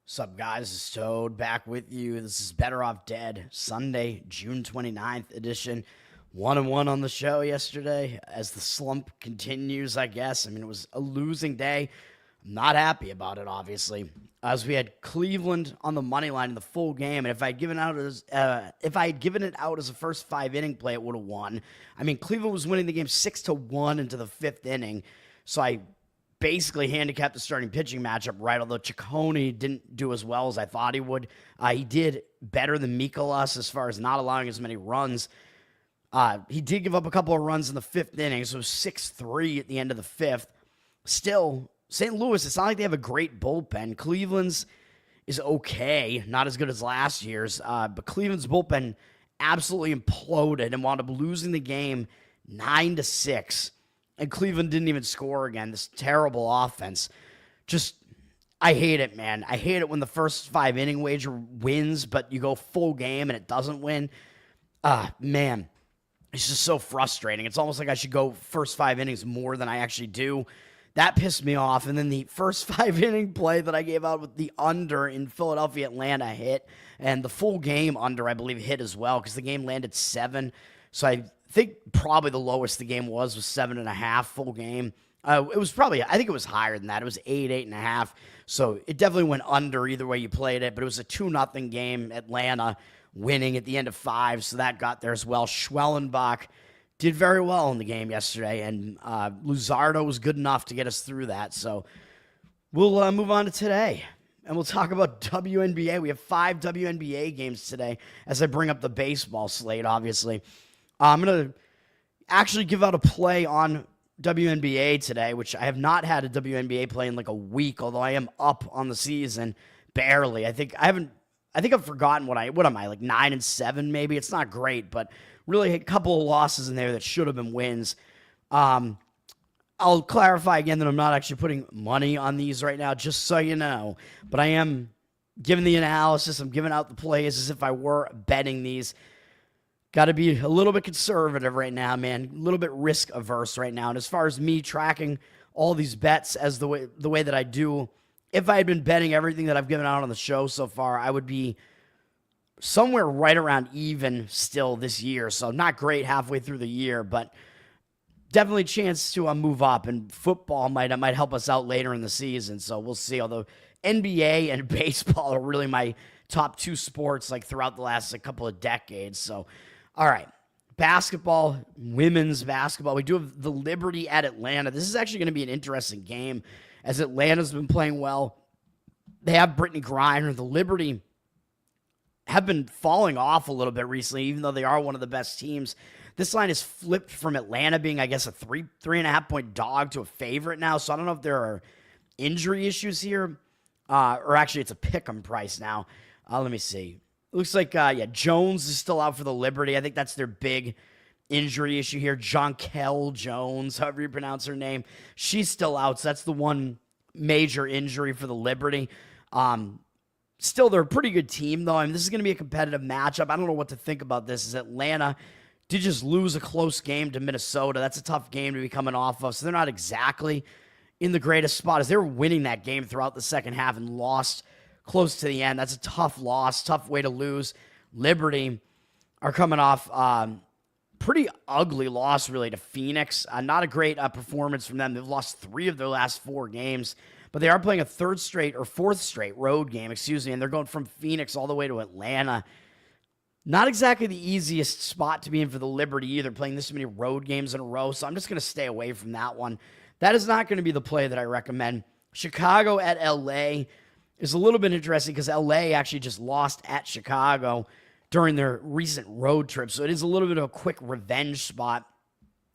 Sup, guys? It's Toad back with you. This is Better Off Dead, Sunday, June 29th edition. 1-1 on the show yesterday as the slump continues, I guess. I mean, it was a losing day. I'm not happy about it, obviously, as we had Cleveland on the money line in the full game, and if I had given it out as a first 5 inning play, it would have won. I mean, Cleveland was winning the game 6-1 into the 5th inning, so I basically handicapped the starting pitching matchup right, although Ciccone didn't do as well as I thought he would. He did better than Mikolas as far as not allowing as many runs. He did give up a couple of runs in the 5th inning, so it was 6-3 at the end of the 5th. Still, St. Louis, it's not like they have a great bullpen. Cleveland's is okay, not as good as last year's, but Cleveland's bullpen absolutely imploded and wound up losing the game 9-6. And Cleveland didn't even score again. This terrible offense. I hate it, man. I hate it when the first 5 inning wager wins, but you go full game and it doesn't win. Man, it's just so frustrating. It's almost like I should go first 5 innings more than I actually do. That pissed me off. And then the first 5 inning play that I gave out with the under in Philadelphia, Atlanta hit. And the full game under, I believe, hit as well because the game landed 7. So I think probably the lowest the game was 7.5 full game. It was probably, I think it was higher than that. It was 8.5. So it definitely went under either way you played it. But it was a 2-0 game. Atlanta winning at the end of 5. So that got there as well. Schwellenbach did very well in the game yesterday. And Luzardo was good enough to get us through that. So we'll move on to today. And we'll talk about WNBA. We have 5 WNBA games today as I bring up the baseball slate, obviously. I'm going to actually give out a play on WNBA today, which I have not had a WNBA play in like a week, although I am up on the season barely. I think I've forgotten what am I, like 9-7 maybe? It's not great, but really a couple of losses in there that should have been wins. I'll clarify again that I'm not actually putting money on these right now, just so you know, but I am giving the analysis. I'm giving out the plays as if I were betting these. Got to be a little bit conservative right now, man. A little bit risk averse right now. And as far as me tracking all these bets as the way that I do, if I had been betting everything that I've given out on the show so far, I would be somewhere right around even still this year. So not great halfway through the year, but definitely a chance to move up. And football might help us out later in the season. So we'll see. Although NBA and baseball are really my top 2 sports like throughout the last couple of decades. So. All right, basketball, women's basketball. We do have the Liberty at Atlanta. This is actually going to be an interesting game as Atlanta's been playing well. They have Brittany Griner. The Liberty have been falling off a little bit recently, even though they are one of the best teams. This line is flipped from Atlanta being, I guess, a 3.5 point dog to a favorite now. So I don't know if there are injury issues here, or actually it's a pick'em price now. Let me see. Looks like, Jones is still out for the Liberty. I think that's their big injury issue here. Jonquel Jones, however you pronounce her name. She's still out, so that's the one major injury for the Liberty. Still, they're a pretty good team, though. I mean, this is going to be a competitive matchup. I don't know what to think about this. Is Atlanta did just lose a close game to Minnesota. That's a tough game to be coming off of, so they're not exactly in the greatest spot as they were winning that game throughout the second half and lost close to the end. That's a tough loss, tough way to lose. Liberty are coming off pretty ugly loss, really, to Phoenix. Not a great performance from them. They've lost 3 of their last 4 games, but they are playing a 4th straight road game, and they're going from Phoenix all the way to Atlanta. Not exactly the easiest spot to be in for the Liberty either, playing this many road games in a row, so I'm just going to stay away from that one. That is not going to be the play that I recommend. Chicago at LA is a little bit interesting because LA actually just lost at Chicago during their recent road trip. So it is a little bit of a quick revenge spot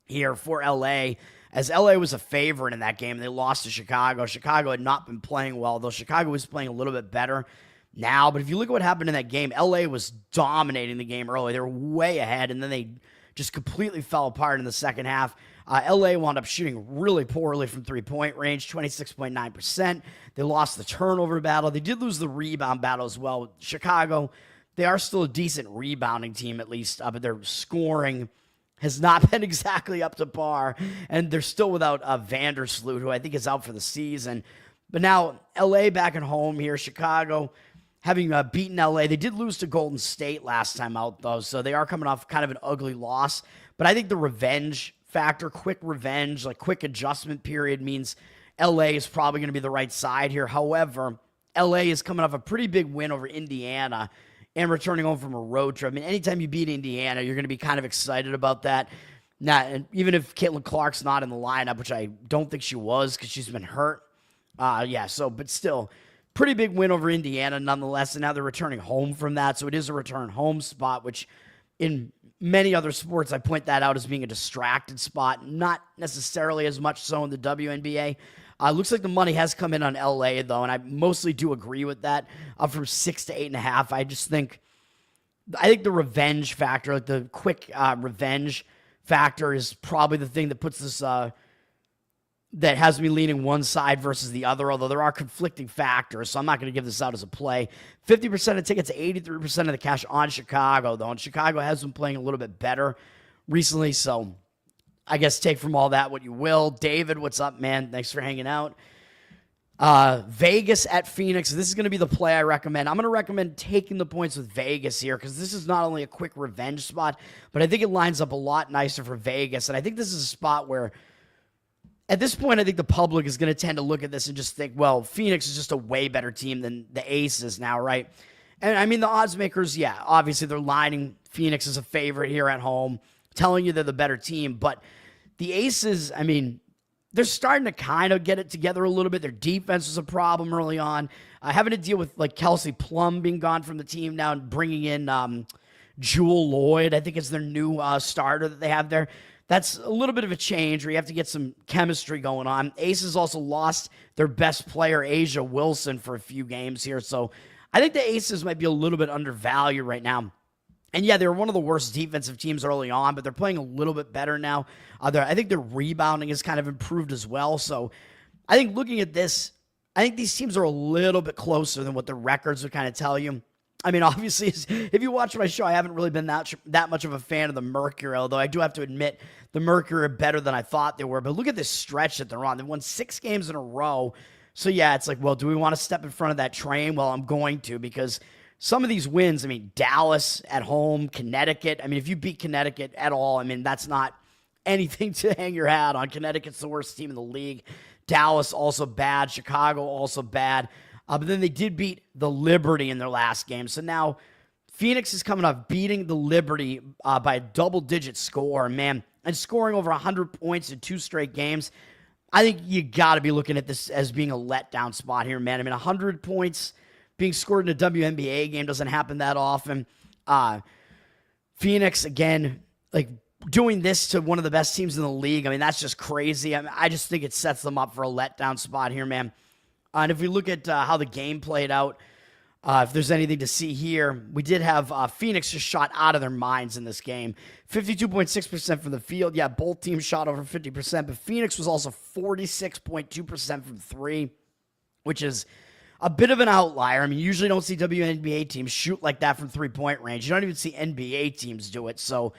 here for LA, as LA was a favorite in that game. They lost to Chicago. Chicago had not been playing well, though Chicago was playing a little bit better now. But if you look at what happened in that game, LA was dominating the game early. They were way ahead, and then they just completely fell apart in the second half. LA wound up shooting really poorly from 3-point range, 26.9%. They lost the turnover battle. They did lose the rebound battle as well. Chicago, they are still a decent rebounding team at least, but their scoring has not been exactly up to par, and they're still without Vandersloot, who I think is out for the season. But now LA back at home here, Chicago having beaten LA. They did lose to Golden State last time out, though, so they are coming off kind of an ugly loss. But I think the revenge factor, quick revenge, like quick adjustment period means LA is probably going to be the right side here. However, LA is coming off a pretty big win over Indiana and returning home from a road trip. I mean, anytime you beat Indiana, you're going to be kind of excited about that. Now, and even if Caitlin Clark's not in the lineup, which I don't think she was because she's been hurt. But still, pretty big win over Indiana nonetheless, and now they're returning home from that, so it is a return home spot, which in many other sports, I point that out as being a distracted spot, not necessarily as much so in the WNBA. Looks like the money has come in on LA, though, and I mostly do agree with that, from 6 to 8.5. I think the revenge factor, like the quick revenge factor, is probably the thing that puts this that has me leaning one side versus the other, although there are conflicting factors, so I'm not going to give this out as a play. 50% of tickets, 83% of the cash on Chicago, though, and Chicago has been playing a little bit better recently, so I guess take from all that what you will. David, what's up, man? Thanks for hanging out. Vegas at Phoenix. This is going to be the play I recommend. I'm going to recommend taking the points with Vegas here because this is not only a quick revenge spot, but I think it lines up a lot nicer for Vegas, and I think this is a spot where at this point, I think the public is going to tend to look at this and just think, well, Phoenix is just a way better team than the Aces now, right? And I mean, the odds makers, yeah, obviously they're lining Phoenix as a favorite here at home, telling you they're the better team. But the Aces, I mean, they're starting to kind of get it together a little bit. Their defense was a problem early on. Having to deal with like Kelsey Plum being gone from the team now and bringing in Jewel Lloyd, I think is their new starter that they have there. That's a little bit of a change where you have to get some chemistry going on. Aces also lost their best player, Asia Wilson, for a few games here. So I think the Aces might be a little bit undervalued right now. And yeah, they were one of the worst defensive teams early on, but they're playing a little bit better now. I think their rebounding has kind of improved as well. So I think looking at this, I think these teams are a little bit closer than what the records would kind of tell you. I mean, obviously, if you watch my show, I haven't really been that much of a fan of the Mercury, although I do have to admit the Mercury are better than I thought they were. But look at this stretch that they're on. They've won 6 games in a row. So, yeah, it's like, well, do we want to step in front of that train? Well, I'm going to, because some of these wins, I mean, Dallas at home, Connecticut. I mean, if you beat Connecticut at all, I mean, that's not anything to hang your hat on. Connecticut's the worst team in the league. Dallas also bad. Chicago also bad. But then they did beat the Liberty in their last game. So now Phoenix is coming up beating the Liberty by a double-digit score, man, and scoring over 100 points in 2 straight games. I think you got to be looking at this as being a letdown spot here, man. I mean, 100 points being scored in a WNBA game doesn't happen that often. Phoenix, again, like doing this to one of the best teams in the league, I mean, that's just crazy. I mean, I just think it sets them up for a letdown spot here, man. And if we look at how the game played out, if there's anything to see here, we did have Phoenix just shot out of their minds in this game. 52.6% from the field. Yeah, both teams shot over 50%, but Phoenix was also 46.2% from 3, which is a bit of an outlier. I mean, you usually don't see WNBA teams shoot like that from three-point range. You don't even see NBA teams do it. So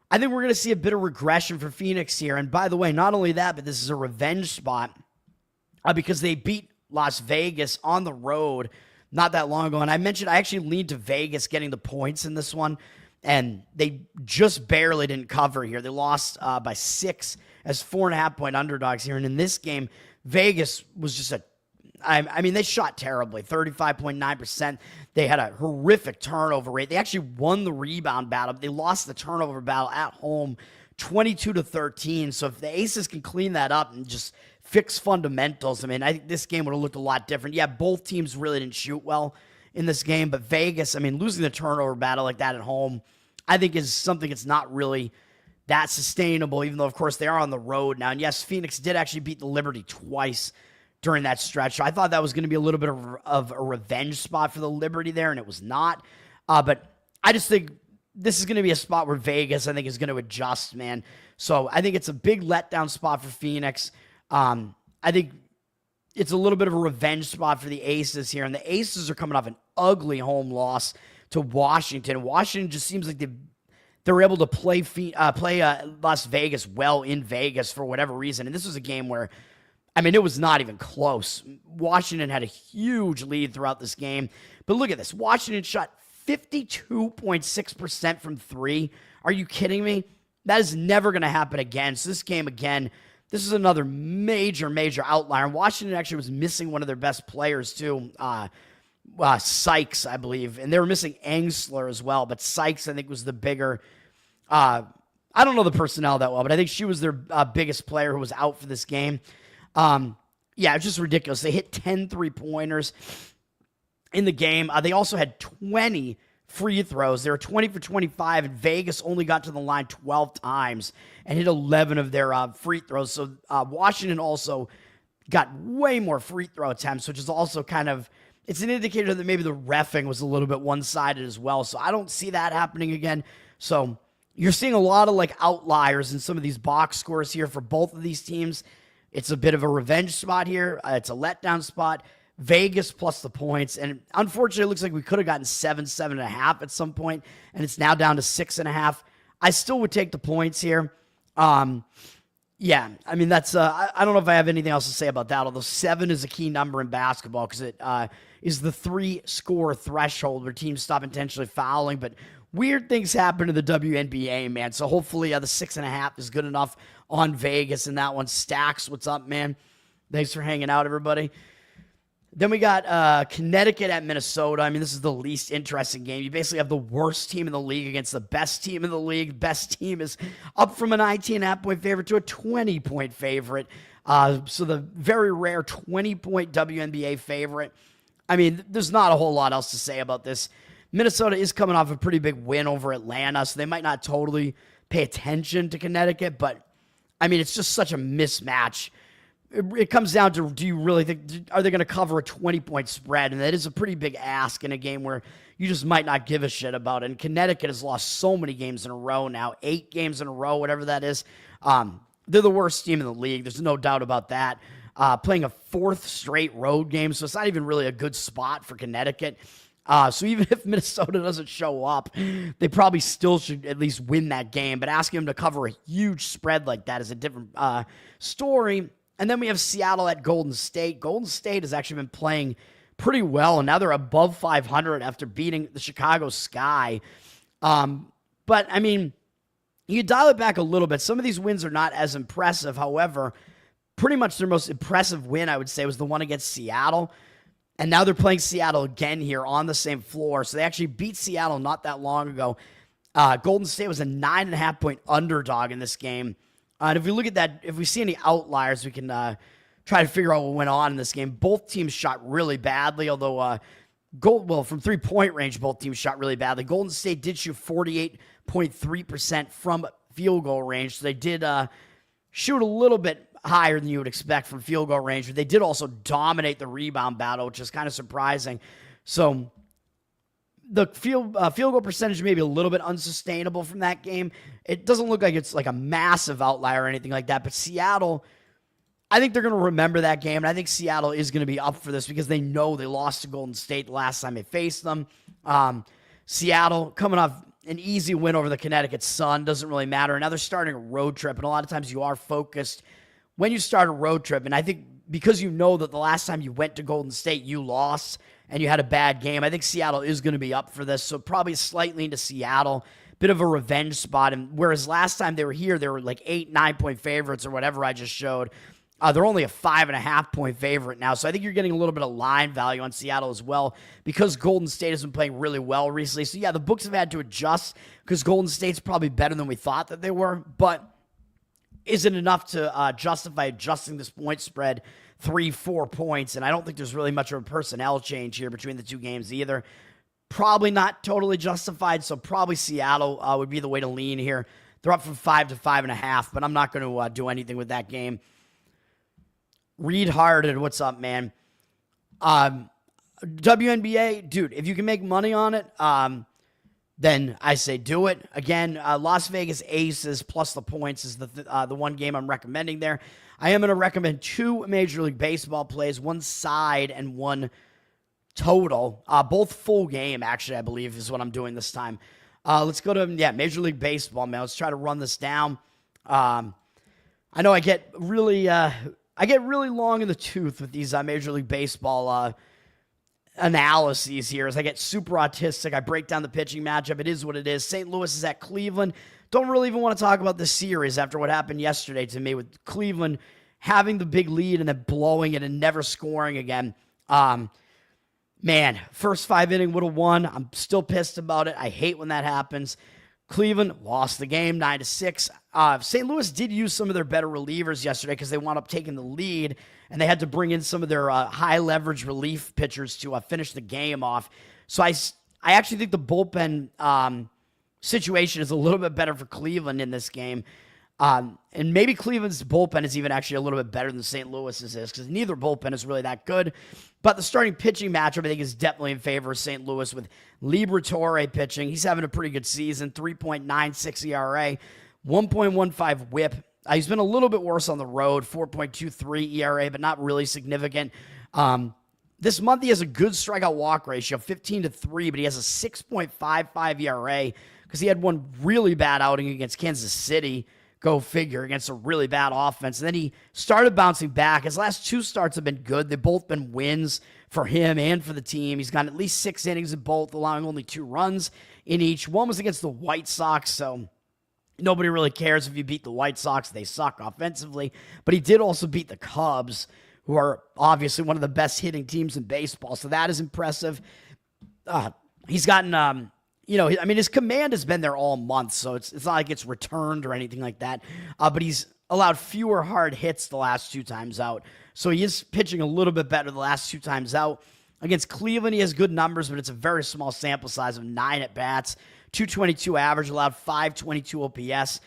I think we're going to see a bit of regression for Phoenix here. And by the way, not only that, but this is a revenge spot because they beat Las Vegas on the road not that long ago. And I mentioned I actually leaned to Vegas getting the points in this one, and they just barely didn't cover here. They lost by 6 as 4.5-point underdogs here. And in this game, Vegas was just I mean, they shot terribly, 35.9%. They had a horrific turnover rate. They actually won the rebound battle, but they lost the turnover battle at home 22-13. So if the Aces can clean that up and just fix fundamentals, I mean, I think this game would have looked a lot different. Yeah, both teams really didn't shoot well in this game, but Vegas, I mean, losing the turnover battle like that at home, I think is something that's not really that sustainable, even though, of course, they are on the road now. And yes, Phoenix did actually beat the Liberty twice during that stretch. So I thought that was going to be a little bit of a revenge spot for the Liberty there, and it was not. But I just think this is going to be a spot where Vegas, I think, is going to adjust, man. So I think it's a big letdown spot for Phoenix. I think it's a little bit of a revenge spot for the Aces here, and the Aces are coming off an ugly home loss to Washington. Washington just seems like they're able to play Las Vegas well in Vegas for whatever reason, and this was a game where I mean, it was not even close. Washington had a huge lead throughout this game. But look at this. Washington shot 52.6% from three. Are you kidding me? That is never going to happen again. So this game, again, this is another major, major outlier. Washington actually was missing one of their best players, too. Sykes, I believe. And they were missing Angsler as well. But Sykes, I think, was the bigger... I don't know the personnel that well, but I think she was their biggest player who was out for this game. Yeah, it's just ridiculous. They hit 10 3-pointers in the game. They also had 20 free throws. They were 20 for 25, and Vegas only got to the line 12 times and hit 11 of their free throws. So Washington also got way more free throw attempts, which is also kind of, it's an indicator that maybe the reffing was a little bit one-sided as well. So I don't see that happening again. So you're seeing a lot of like outliers in some of these box scores here for both of these teams. It's a bit of a revenge spot here. It's a letdown spot. Vegas plus the points. And unfortunately, it looks like we could have gotten 7.5 at some point, and it's now down to 6.5. I still would take the points here. Yeah, I mean, that's, I don't know if I have anything else to say about that, although 7 is a key number in basketball because it is the 3-score threshold where teams stop intentionally fouling. But weird things happen to the WNBA, man. So hopefully the 6.5 is good enough on Vegas in that one. Stacks, what's up, man? Thanks for hanging out, everybody. Then we got Connecticut at Minnesota. I mean, this is the least interesting game. You basically have the worst team in the league against the best team in the league. Best team is up from a 19.5-point favorite to a 20-point favorite. So the very rare 20-point WNBA favorite. I mean, there's not a whole lot else to say about this. Minnesota is coming off a pretty big win over Atlanta, so they might not totally pay attention to Connecticut, but, I mean, it's just such a mismatch. It comes down to, do you really think, are they going to cover a 20-point spread? And that is a pretty big ask in a game where you just might not give a shit about it. And Connecticut has lost so many games in a row now, 8 games in a row, whatever that is. They're the worst team in the league. There's no doubt about that. Playing a 4th straight road game, so it's not even really a good spot for Connecticut. So even if Minnesota doesn't show up, they probably still should at least win that game. But asking them to cover a huge spread like that is a different story. And then we have Seattle at Golden State. Golden State has actually been playing pretty well, and now they're above 500 after beating the Chicago Sky. But, I mean, you dial it back a little bit. Some of these wins are not as impressive. However, pretty much their most impressive win, I would say, was the one against Seattle. And now they're playing Seattle again here on the same floor. So they actually beat Seattle not that long ago. Golden State was a 9.5-point underdog in this game. And if we look at that, if we see any outliers, we can try to figure out what went on in this game. Both teams shot really badly, although from 3-point range, both teams shot really badly. Golden State did shoot 48.3% from field goal range. So they did shoot a little bit higher than you would expect from field goal range, but they did also dominate the rebound battle, which is kind of surprising. So the field goal percentage may be a little bit unsustainable from that game. It doesn't look like it's like a massive outlier or anything like that, but Seattle, I think they're going to remember that game, and I think Seattle is going to be up for this because they know they lost to Golden State the last time they faced them. Seattle coming off an easy win over the Connecticut Sun, doesn't really matter. Now they're starting a road trip, and a lot of times you are focused when you start a road trip, and I think because you know that the last time you went to Golden State, you lost, and you had a bad game, I think Seattle is going to be up for this, so probably slightly into Seattle. Bit of a revenge spot, and whereas last time they were here, they were like 8, 9-point favorites or whatever I just showed. They're only a 5.5-point favorite now, so I think you're getting a little bit of line value on Seattle as well because Golden State has been playing really well recently. So yeah, the books have had to adjust because Golden State's probably better than we thought that they were, but is it enough to justify adjusting this point spread 3-4 points? And I don't think there's really much of a personnel change here between the two games either. Probably not totally justified, so probably Seattle would be the way to lean here. They're up from 5 to 5.5, but I'm not going to do anything with that game. Reed Harded, what's up, man? WNBA, dude, if you can make money on it, then I say do it. Again, Las Vegas Aces plus the points is the one game I'm recommending there. I am going to recommend 2 Major League Baseball plays, 1 side and 1 total. Both full game, actually, I believe, is what I'm doing this time. Let's go to, Major League Baseball, man. Let's try to run this down. I know I get really I get really long in the tooth with these Major League Baseball analyses here as I get super autistic. I break down the pitching matchup. It is what it is. St. Louis is at Cleveland. Don't really even want to talk about this series after what happened yesterday to me with Cleveland having the big lead and then blowing it and never scoring again. Man, first 5 inning would have won. I'm still pissed about it. I hate when that happens. Cleveland lost the game 9-6. St. Louis did use some of their better relievers yesterday because they wound up taking the lead, and they had to bring in some of their high leverage relief pitchers to finish the game off. So I actually think the bullpen situation is a little bit better for Cleveland in this game. And maybe Cleveland's bullpen is even actually a little bit better than St. Louis's is because neither bullpen is really that good. But the starting pitching matchup, I think, is definitely in favor of St. Louis with Mlb pitching. He's having a pretty good season, 3.96 ERA, 1.15 whip. He's been a little bit worse on the road, 4.23 ERA, but not really significant. This month, he has a good strikeout walk ratio, 15-3, but he has a 6.55 ERA because he had one really bad outing against Kansas City. Go figure, against a really bad offense. And then he started bouncing back. His last 2 starts have been good. They've both been wins for him and for the team. He's got at least 6 innings in both, allowing only 2 runs in each. One was against the White Sox, so nobody really cares if you beat the White Sox. They suck offensively. But he did also beat the Cubs, who are obviously one of the best hitting teams in baseball. So that is impressive. He's gotten... his command has been there all month, so it's not like it's returned or anything like that. But he's allowed fewer hard hits the last 2 times out. So he is pitching a little bit better the last 2 times out. Against Cleveland, he has good numbers, but it's a very small sample size of 9 at-bats, 222 average, allowed 522 OPS.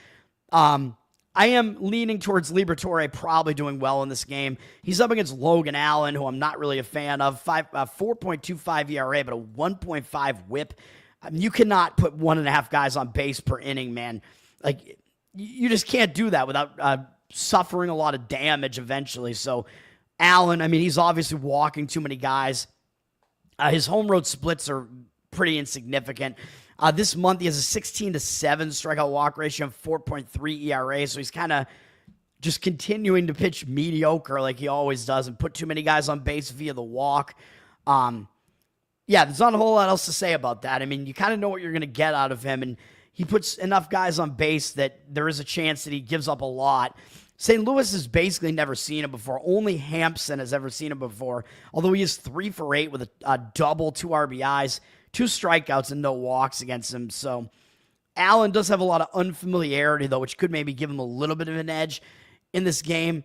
I am leaning towards Liberatore probably doing well in this game. He's up against Logan Allen, who I'm not really a fan of, 4.25 ERA, but a 1.5 whip. You cannot put 1.5 guys on base per inning, man. Like, you just can't do that without suffering a lot of damage eventually. So, Allen, he's obviously walking too many guys. His home road splits are pretty insignificant. This month, he has a 16-7 strikeout walk ratio and 4.3 ERA. So, he's kind of just continuing to pitch mediocre like he always does and put too many guys on base via the walk. Yeah, there's not a whole lot else to say about that. You kind of know what you're going to get out of him, and he puts enough guys on base that there is a chance that he gives up a lot. St. Louis has basically never seen him before. Only Hampson has ever seen him before, although he is 3 for 8 with a double, 2 RBIs, 2 strikeouts, and no walks against him. So Allen does have a lot of unfamiliarity, though, which could maybe give him a little bit of an edge in this game.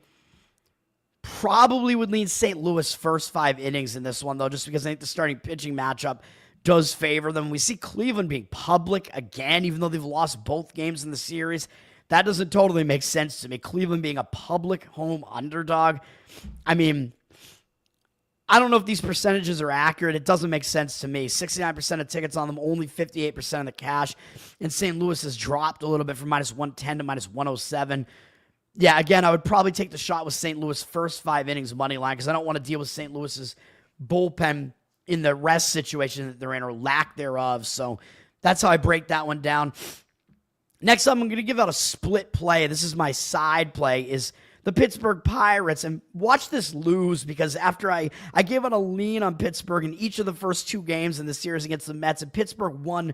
Probably would lean St. Louis first 5 innings in this one, though, just because I think the starting pitching matchup does favor them. We see Cleveland being public again, even though they've lost both games in the series. That doesn't totally make sense to me. Cleveland being a public home underdog. I don't know if these percentages are accurate. It doesn't make sense to me. 69% of tickets on them, only 58% of the cash. And St. Louis has dropped a little bit from -110 to -107. Yeah, again, I would probably take the shot with St. Louis first 5 innings money line because I don't want to deal with St. Louis's bullpen in the rest situation that they're in or lack thereof. So that's how I break that one down. Next up, I'm going to give out a split play. This is my side play, is the Pittsburgh Pirates. And watch this lose because after I gave out a lean on Pittsburgh in each of the first 2 games in the series against the Mets, and Pittsburgh won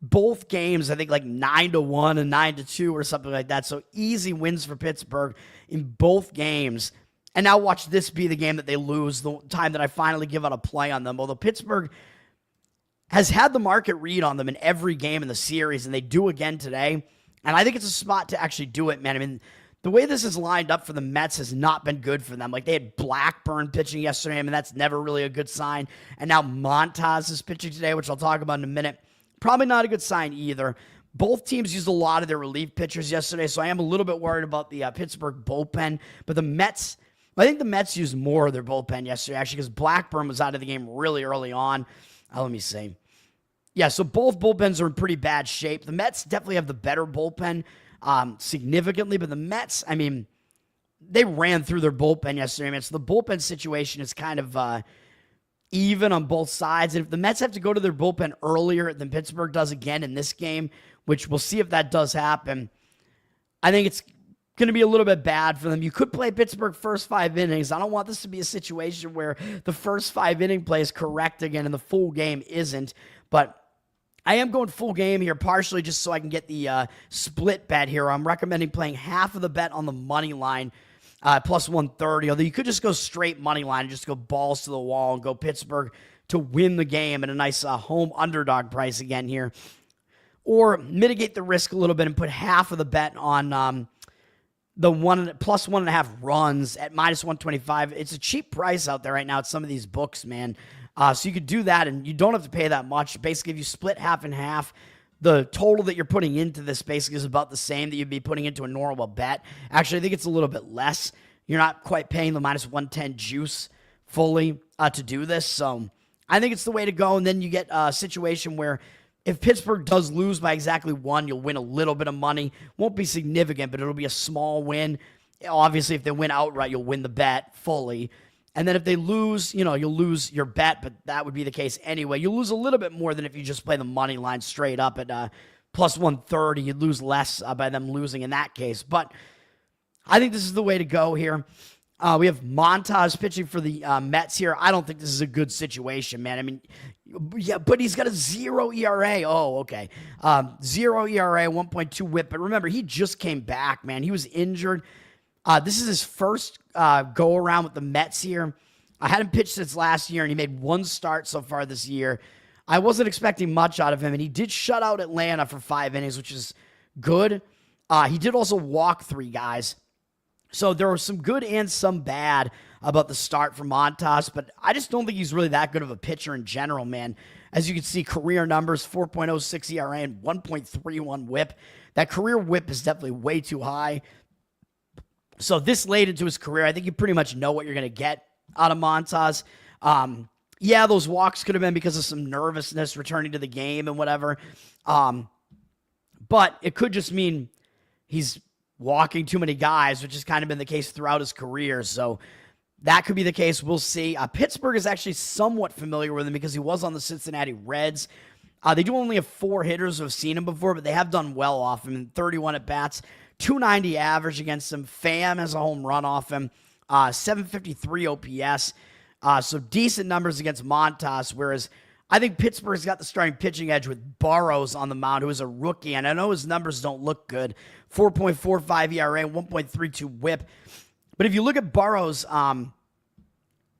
both games, I think like 9-1 and 9-2 or something like that. So easy wins for Pittsburgh in both games. And now watch this be the game that they lose, the time that I finally give out a play on them. Although Pittsburgh has had the market read on them in every game in the series, and they do again today. And I think it's a spot to actually do it, man. The way this is lined up for the Mets has not been good for them. Like, they had Blackburn pitching yesterday. That's never really a good sign. And now Montas is pitching today, which I'll talk about in a minute. Probably not a good sign either. Both teams used a lot of their relief pitchers yesterday, so I am a little bit worried about the Pittsburgh bullpen. But the Mets, I think the Mets used more of their bullpen yesterday, actually, because Blackburn was out of the game really early on. Let me see. Yeah, so both bullpens are in pretty bad shape. The Mets definitely have the better bullpen significantly, but the Mets, they ran through their bullpen yesterday, man. So the bullpen situation is kind of even on both sides. And if the Mets have to go to their bullpen earlier than Pittsburgh does again in this game, which we'll see if that does happen, I think it's going to be a little bit bad for them. You could play Pittsburgh first 5 innings. I don't want this to be a situation where the first 5 inning play is correct again and the full game isn't. But I am going full game here, partially just so I can get the split bet here. I'm recommending playing half of the bet on the money line, plus 130. Although you could just go straight money line and just go balls to the wall and go Pittsburgh to win the game at a nice home underdog price again here. Or mitigate the risk a little bit and put half of the bet on the plus 1.5 runs at minus 125. It's a cheap price out there right now at some of these books, man. So you could do that, and you don't have to pay that much. Basically, if you split half and half, the total that you're putting into this basically is about the same that you'd be putting into a normal bet. Actually, I think it's a little bit less. You're not quite paying the minus 110 juice fully to do this. So I think it's the way to go, and then you get a situation where if Pittsburgh does lose by exactly 1, you'll win a little bit of money. Won't be significant, but it'll be a small win. Obviously, if they win outright, you'll win the bet fully. And then if they lose, you'll lose your bet, but that would be the case anyway. You'll lose a little bit more than if you just play the money line straight up at plus 130. You'd lose less by them losing in that case. But I think this is the way to go here. We have Montas pitching for the Mets here. I don't think this is a good situation, man. I mean, yeah, but he's got a 0 ERA. Oh, okay. 0 ERA, 1.2 whip. But remember, he just came back, man. He was injured. This is his first go-around with the Mets here. I hadn't pitched since last year, and he made 1 start so far this year. I wasn't expecting much out of him, and he did shut out Atlanta for 5 innings, which is good. He did also walk 3 guys. So there was some good and some bad about the start for Montas, but I just don't think he's really that good of a pitcher in general, man. As you can see, career numbers, 4.06 ERA and 1.31 whip. That career whip is definitely way too high. So this late into his career, I think you pretty much know what you're going to get out of Montas. Yeah, those walks could have been because of some nervousness returning to the game and whatever. But it could just mean he's walking too many guys, which has kind of been the case throughout his career. So that could be the case. We'll see. Pittsburgh is actually somewhat familiar with him because he was on the Cincinnati Reds. They do only have 4 hitters who have seen him before, but they have done well off him in 31 at-bats, 290 average against him. Pham has a home run off him, 753 OPS. So decent numbers against Montas, whereas I think Pittsburgh's got the starting pitching edge with Burrows on the mound, who is a rookie, and I know his numbers don't look good. 4.45 ERA, 1.32 whip. But if you look at Burrows,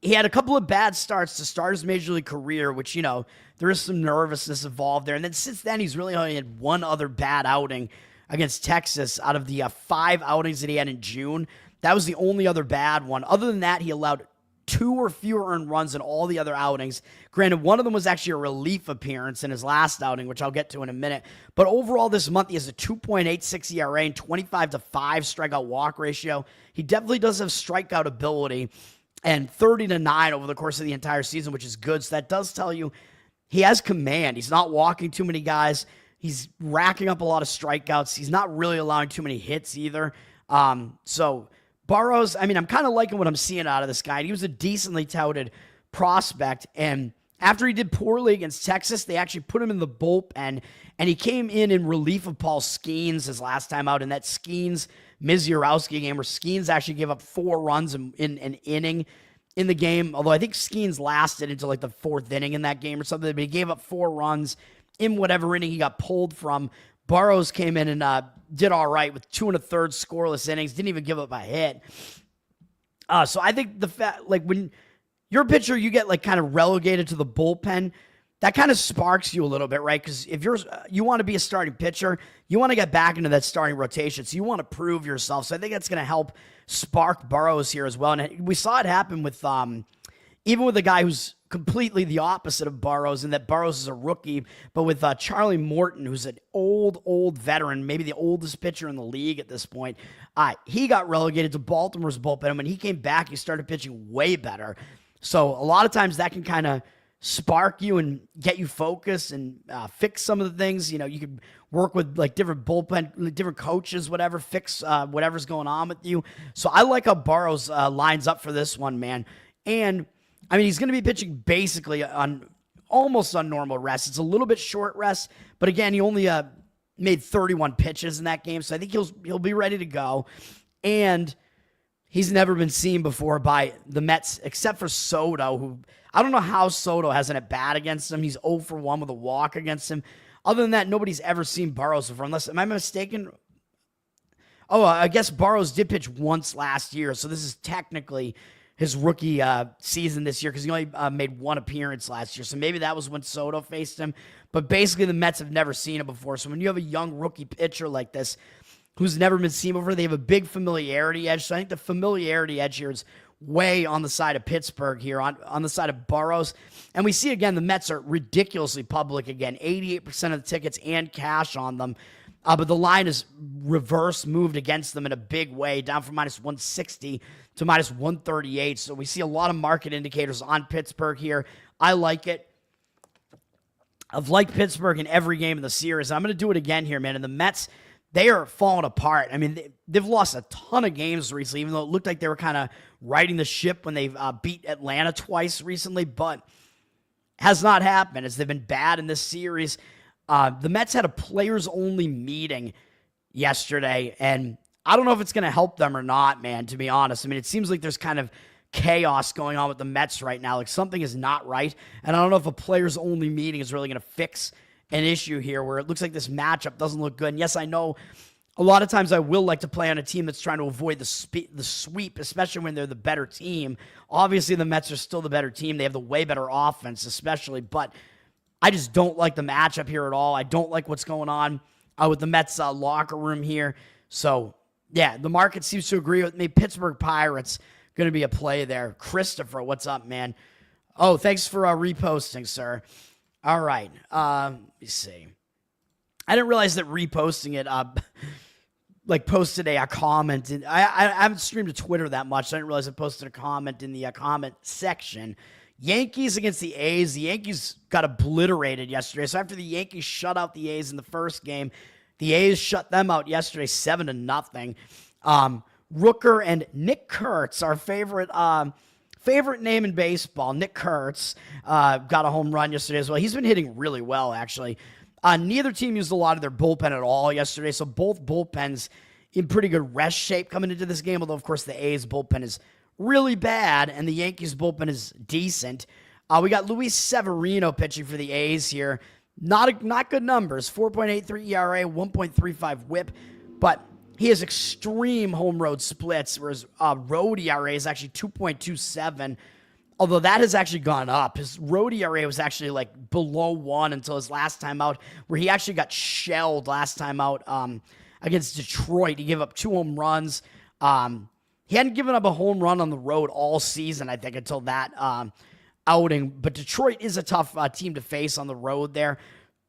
he had a couple of bad starts to start his major league career, which, there is some nervousness involved there. And then since then, he's really only had 1 other bad outing against Texas out of the 5 outings that he had in June. That was the only other bad one. Other than that, he allowed 2 or fewer earned runs in all the other outings. Granted, one of them was actually a relief appearance in his last outing, which I'll get to in a minute. But overall this month, he has a 2.86 ERA and 25-5 strikeout walk ratio. He definitely does have strikeout ability, and 30-9 over the course of the entire season, which is good. So that does tell you he has command. He's not walking too many guys. He's racking up a lot of strikeouts. He's not really allowing too many hits either. So Burrows, I'm kind of liking what I'm seeing out of this guy. He was a decently touted prospect, and after he did poorly against Texas, they actually put him in the bullpen, and he came in relief of Paul Skeens his last time out in that Skeens-Misiorowski game, where Skeens actually gave up 4 runs in an inning in the game, although I think Skeens lasted until like the 4th inning in that game or something, but he gave up 4 runs in whatever inning he got pulled from. Burrows came in and did all right with 2 1/3 scoreless innings, didn't even give up a hit. So I think when you're a pitcher, you get kind of relegated to the bullpen, that kind of sparks you a little bit, right? Because if you want to be a starting pitcher, you want to get back into that starting rotation, so you want to prove yourself. So I think that's going to help spark Burrows here as well. And we saw it happen with even with a guy who's completely the opposite of Burrows, in that Burrows is a rookie, but with Charlie Morton, who's an old veteran, maybe the oldest pitcher in the league at this point, he got relegated to Baltimore's bullpen, and when he came back, he started pitching way better. So a lot of times that can kind of spark you and get you focused and fix some of the things. You could work with different bullpen, different coaches, whatever, fix whatever's going on with you. So I like how Burrows lines up for this one, man. And he's going to be pitching basically almost on normal rest. It's a little bit short rest, but again, he only made 31 pitches in that game, so I think he'll be ready to go. and he's never been seen before by the Mets, except for Soto, who I don't know how Soto has an at-bat against him. He's 0 for 1 with a walk against him. Other than that, nobody's ever seen Burrows before, unless, am I mistaken? Oh, I guess Burrows did pitch once last year, so this is technically his rookie season this year because he only made one appearance last year. So maybe that was when Soto faced him. But basically, the Mets have never seen it before. So when you have a young rookie pitcher like this who's never been seen before, they have a big familiarity edge. So I think the familiarity edge here is way on the side of Pittsburgh here, on the side of Burrows. And we see, again, the Mets are ridiculously public again, 88% of the tickets and cash on them. But the line is reverse moved against them in a big way, down from minus 160 to minus 138. So we see a lot of market indicators on Pittsburgh here. I like it. I've liked Pittsburgh in every game of the series. I'm going to do it again here, man. And the Mets, they are falling apart. I mean, they've lost a ton of games recently, even though it looked like they were kind of riding the ship when they beat Atlanta twice recently, but has not happened as they've been bad in this series. The Mets had a players-only meeting yesterday, and I don't know if it's going to help them or not, man, to be honest. I mean, it seems like there's kind of chaos going on with the Mets right now. Like, something is not right, and I don't know if a players-only meeting is really going to fix an issue here where it looks like this matchup doesn't look good. And yes, I know a lot of times I will like to play on a team that's trying to avoid the sweep, especially when they're the better team. Obviously, the Mets are still the better team. They have the way better offense, especially, but I just don't like the matchup here at all. I don't like what's going on with the Mets locker room here. So, yeah, the market seems to agree with me. Pittsburgh Pirates going to be a play there. Christopher, what's up, man? Oh, thanks for reposting, sir. All right. Let me see. I didn't realize that reposting it posted a comment. I haven't streamed to Twitter that much. So I didn't realize I posted a comment in the comment section. Yankees against the A's. The Yankees got obliterated yesterday. So after the Yankees shut out the A's in the first game, the A's shut them out yesterday 7-0. Rooker and Nick Kurtz, our favorite name in baseball, Nick Kurtz, got a home run yesterday as well. He's been hitting really well, actually. Neither team used a lot of their bullpen at all yesterday, so both bullpens in pretty good rest shape coming into this game, although, of course, the A's bullpen is really bad, and the Yankees bullpen is decent. We got Luis Severino pitching for the A's here. Not good numbers, 4.83 ERA, 1.35 whip, but he has extreme home road splits, whereas road ERA is actually 2.27, although that has actually gone up. His road ERA was actually like below 1 until his last time out, where he actually got shelled last time out against Detroit. He gave up 2 home runs. He hadn't given up a home run on the road all season, I think, until that outing. But Detroit is a tough team to face on the road there.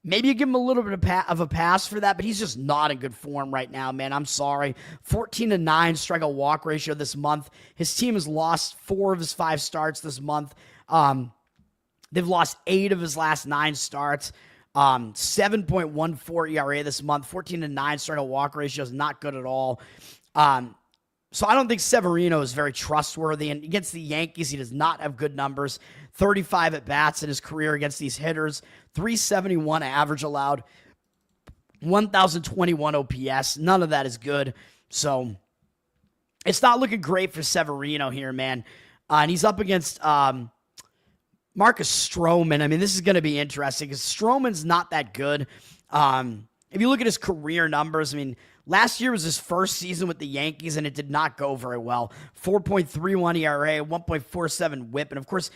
Maybe you give him a little bit of a pass for that, but he's just not in good form right now, man. I'm sorry. 14-9 strikeout walk ratio this month. His team has lost 4 of his 5 starts this month. They've lost 8 of his last 9 starts. 7.14 ERA this month. 14-9 strikeout walk ratio is not good at all. So I don't think Severino is very trustworthy. And against the Yankees, he does not have good numbers. 35 at-bats in his career against these hitters. 371 average allowed. 1,021 OPS. None of that is good. So it's not looking great for Severino here, man. And he's up against Marcus Stroman. I mean, this is going to be interesting because Stroman's not that good. If you look at his career numbers, I mean, last year was his first season with the Yankees, and it did not go very well. 4.31 ERA, 1.47 whip, and of course,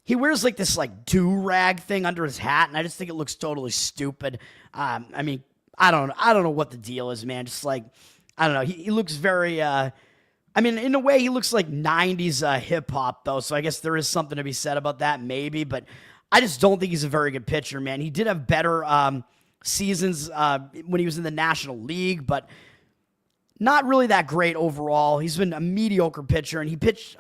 he wears like this like do-rag thing under his hat, and I just think it looks totally stupid. I mean, I don't know what the deal is, man. Just like, I don't know. He looks very, I mean, in a way, he looks like 90s hip-hop, though, so I guess there is something to be said about that, maybe, but I just don't think he's a very good pitcher, man. He did have better seasons when he was in the National League, but not really that great overall. He's been a mediocre pitcher, and he pitched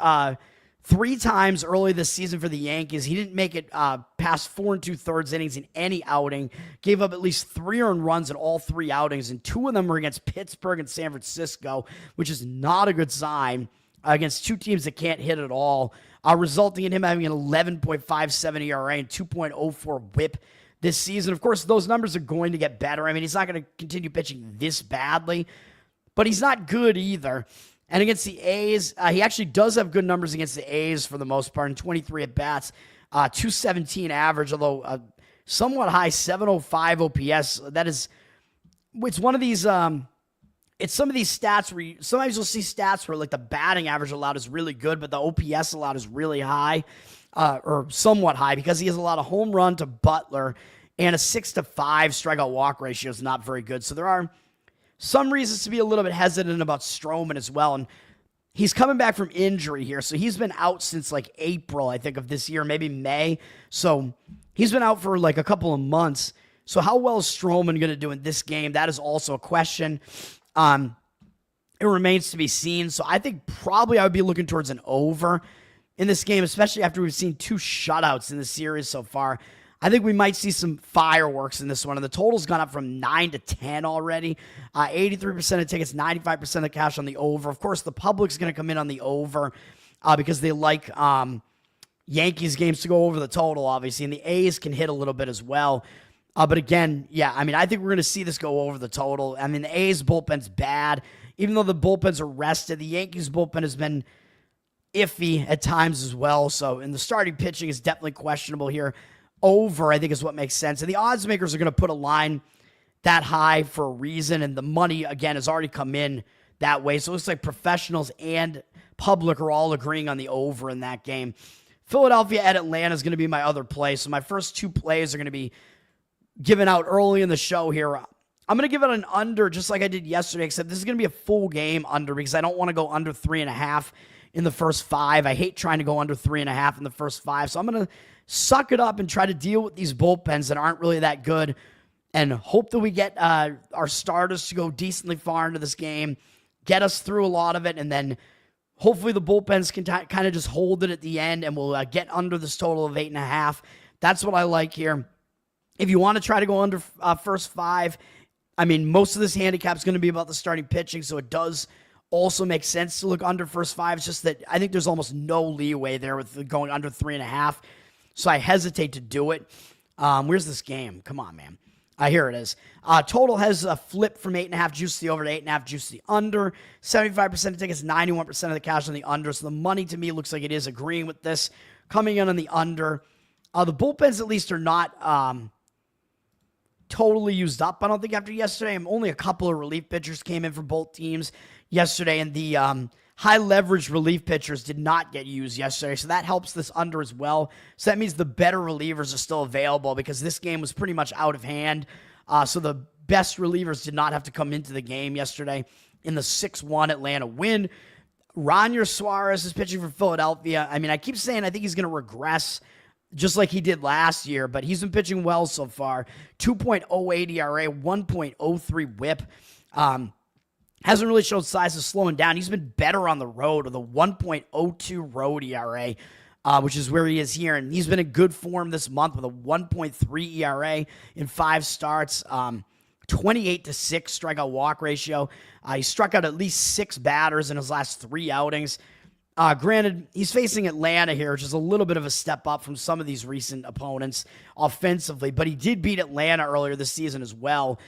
3 times early this season for the Yankees. He didn't make it past 4 2/3 innings in any outing. Gave up at least 3 earned runs in all 3 outings, and 2 of them were against Pittsburgh and San Francisco, which is not a good sign against 2 teams that can't hit at all, resulting in him having an 11.57 ERA and 2.04 whip this season. Of course, those numbers are going to get better. I mean, he's not going to continue pitching this badly, but he's not good either. And against the A's, he actually does have good numbers against the A's for the most part in 23 at-bats, 217 average, although somewhat high, 705 OPS. It's one of these, it's some of these stats where sometimes you'll see stats where like the batting average allowed is really good, but the OPS allowed is really high, or somewhat high, because he has a lot of home run to Butler, and a 6-5 strikeout walk ratio is not very good. So there are some reasons to be a little bit hesitant about Stroman as well. And he's coming back from injury here. So he's been out since like April, I think, of this year, maybe May. So he's been out for like a couple of months. So how well is Stroman going to do in this game? That is also a question. It remains to be seen. So I think probably I would be looking towards an over in this game, especially after we've seen 2 shutouts in the series so far. I think we might see some fireworks in this one. And the total's gone up from 9 to 10 already. 83% of tickets, 95% of the cash on the over. Of course, the public's going to come in on the over because they like Yankees games to go over the total, obviously. And the A's can hit a little bit as well. But again, yeah, I mean, I think we're going to see this go over the total. I mean, the A's bullpen's bad. Even though the bullpens are rested, the Yankees bullpen has been iffy at times as well. So, and the starting pitching is definitely questionable here. Over, I think, is what makes sense. And the odds makers are going to put a line that high for a reason. And the money, again, has already come in that way. So it looks like professionals and public are all agreeing on the over in that game. Philadelphia at Atlanta is going to be my other play. So my first 2 plays are going to be given out early in the show here. I'm going to give it an under just like I did yesterday, except this is going to be a full game under because I don't want to go under 3.5 in the first 5. I hate trying to go under 3.5 in the first 5. So I'm going to suck it up and try to deal with these bullpens that aren't really that good and hope that we get our starters to go decently far into this game, get us through a lot of it, and then hopefully the bullpens can kind of just hold it at the end and we'll get under this total of 8.5. That's what I like here. If you want to try to go under first 5, I mean, most of this handicap is going to be about the starting pitching, so it does also make sense to look under first 5. It's just that I think there's almost no leeway there with going under 3.5. So I hesitate to do it. Where's this game? Come on, man. Here it is. Total has a flip from 8.5 juice to the over to 8.5 juice to the under. 75% of tickets, 91% of the cash on the under. So the money to me looks like it is agreeing with this. Coming in on the under. The bullpens at least are not totally used up, I don't think, after yesterday. Only a couple of relief pitchers came in for both teams yesterday, and the high-leverage relief pitchers did not get used yesterday, so that helps this under as well. So that means the better relievers are still available because this game was pretty much out of hand. So the best relievers did not have to come into the game yesterday in the 6-1 Atlanta win. Ronier Suarez is pitching for Philadelphia. I mean, I keep saying I think he's going to regress just like he did last year, but he's been pitching well so far. 2.08 ERA, 1.03 whip. Hasn't really showed signs of slowing down. He's been better on the road with a 1.02 road ERA, which is where he is here. And he's been in good form this month with a 1.3 ERA in 5 starts, 28-6 strikeout walk ratio. He struck out at least 6 batters in his last 3 outings. Granted, he's facing Atlanta here, which is a little bit of a step up from some of these recent opponents offensively, but he did beat Atlanta earlier this season as well.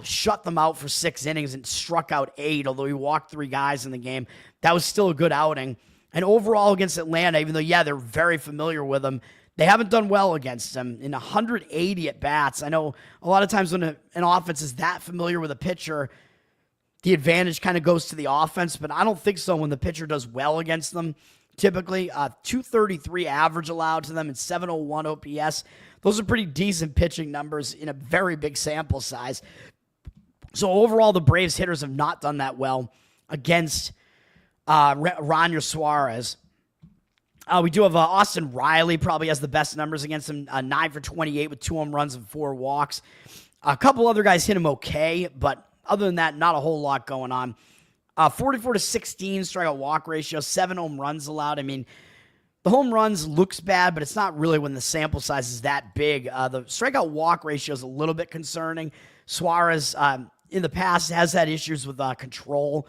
Shut them out for 6 innings and struck out 8, although he walked 3 guys in the game. That was still a good outing. And overall against Atlanta, even though, yeah, they're very familiar with him, they haven't done well against him. In 180 at-bats, I know a lot of times when an offense is that familiar with a pitcher, the advantage kind of goes to the offense, but I don't think so when the pitcher does well against them. Typically, 233 average allowed to them and 701 OPS. Those are pretty decent pitching numbers in a very big sample size. So overall, the Braves hitters have not done that well against Ronier Suarez. We do have Austin Riley probably has the best numbers against him, 9 for 28 with 2 home runs and 4 walks. A couple other guys hit him okay, but other than that, not a whole lot going on. 44-16 strikeout walk ratio, 7 home runs allowed. I mean, the home runs looks bad, but it's not really when the sample size is that big. The strikeout walk ratio is a little bit concerning. Suarez, in the past, has had issues with control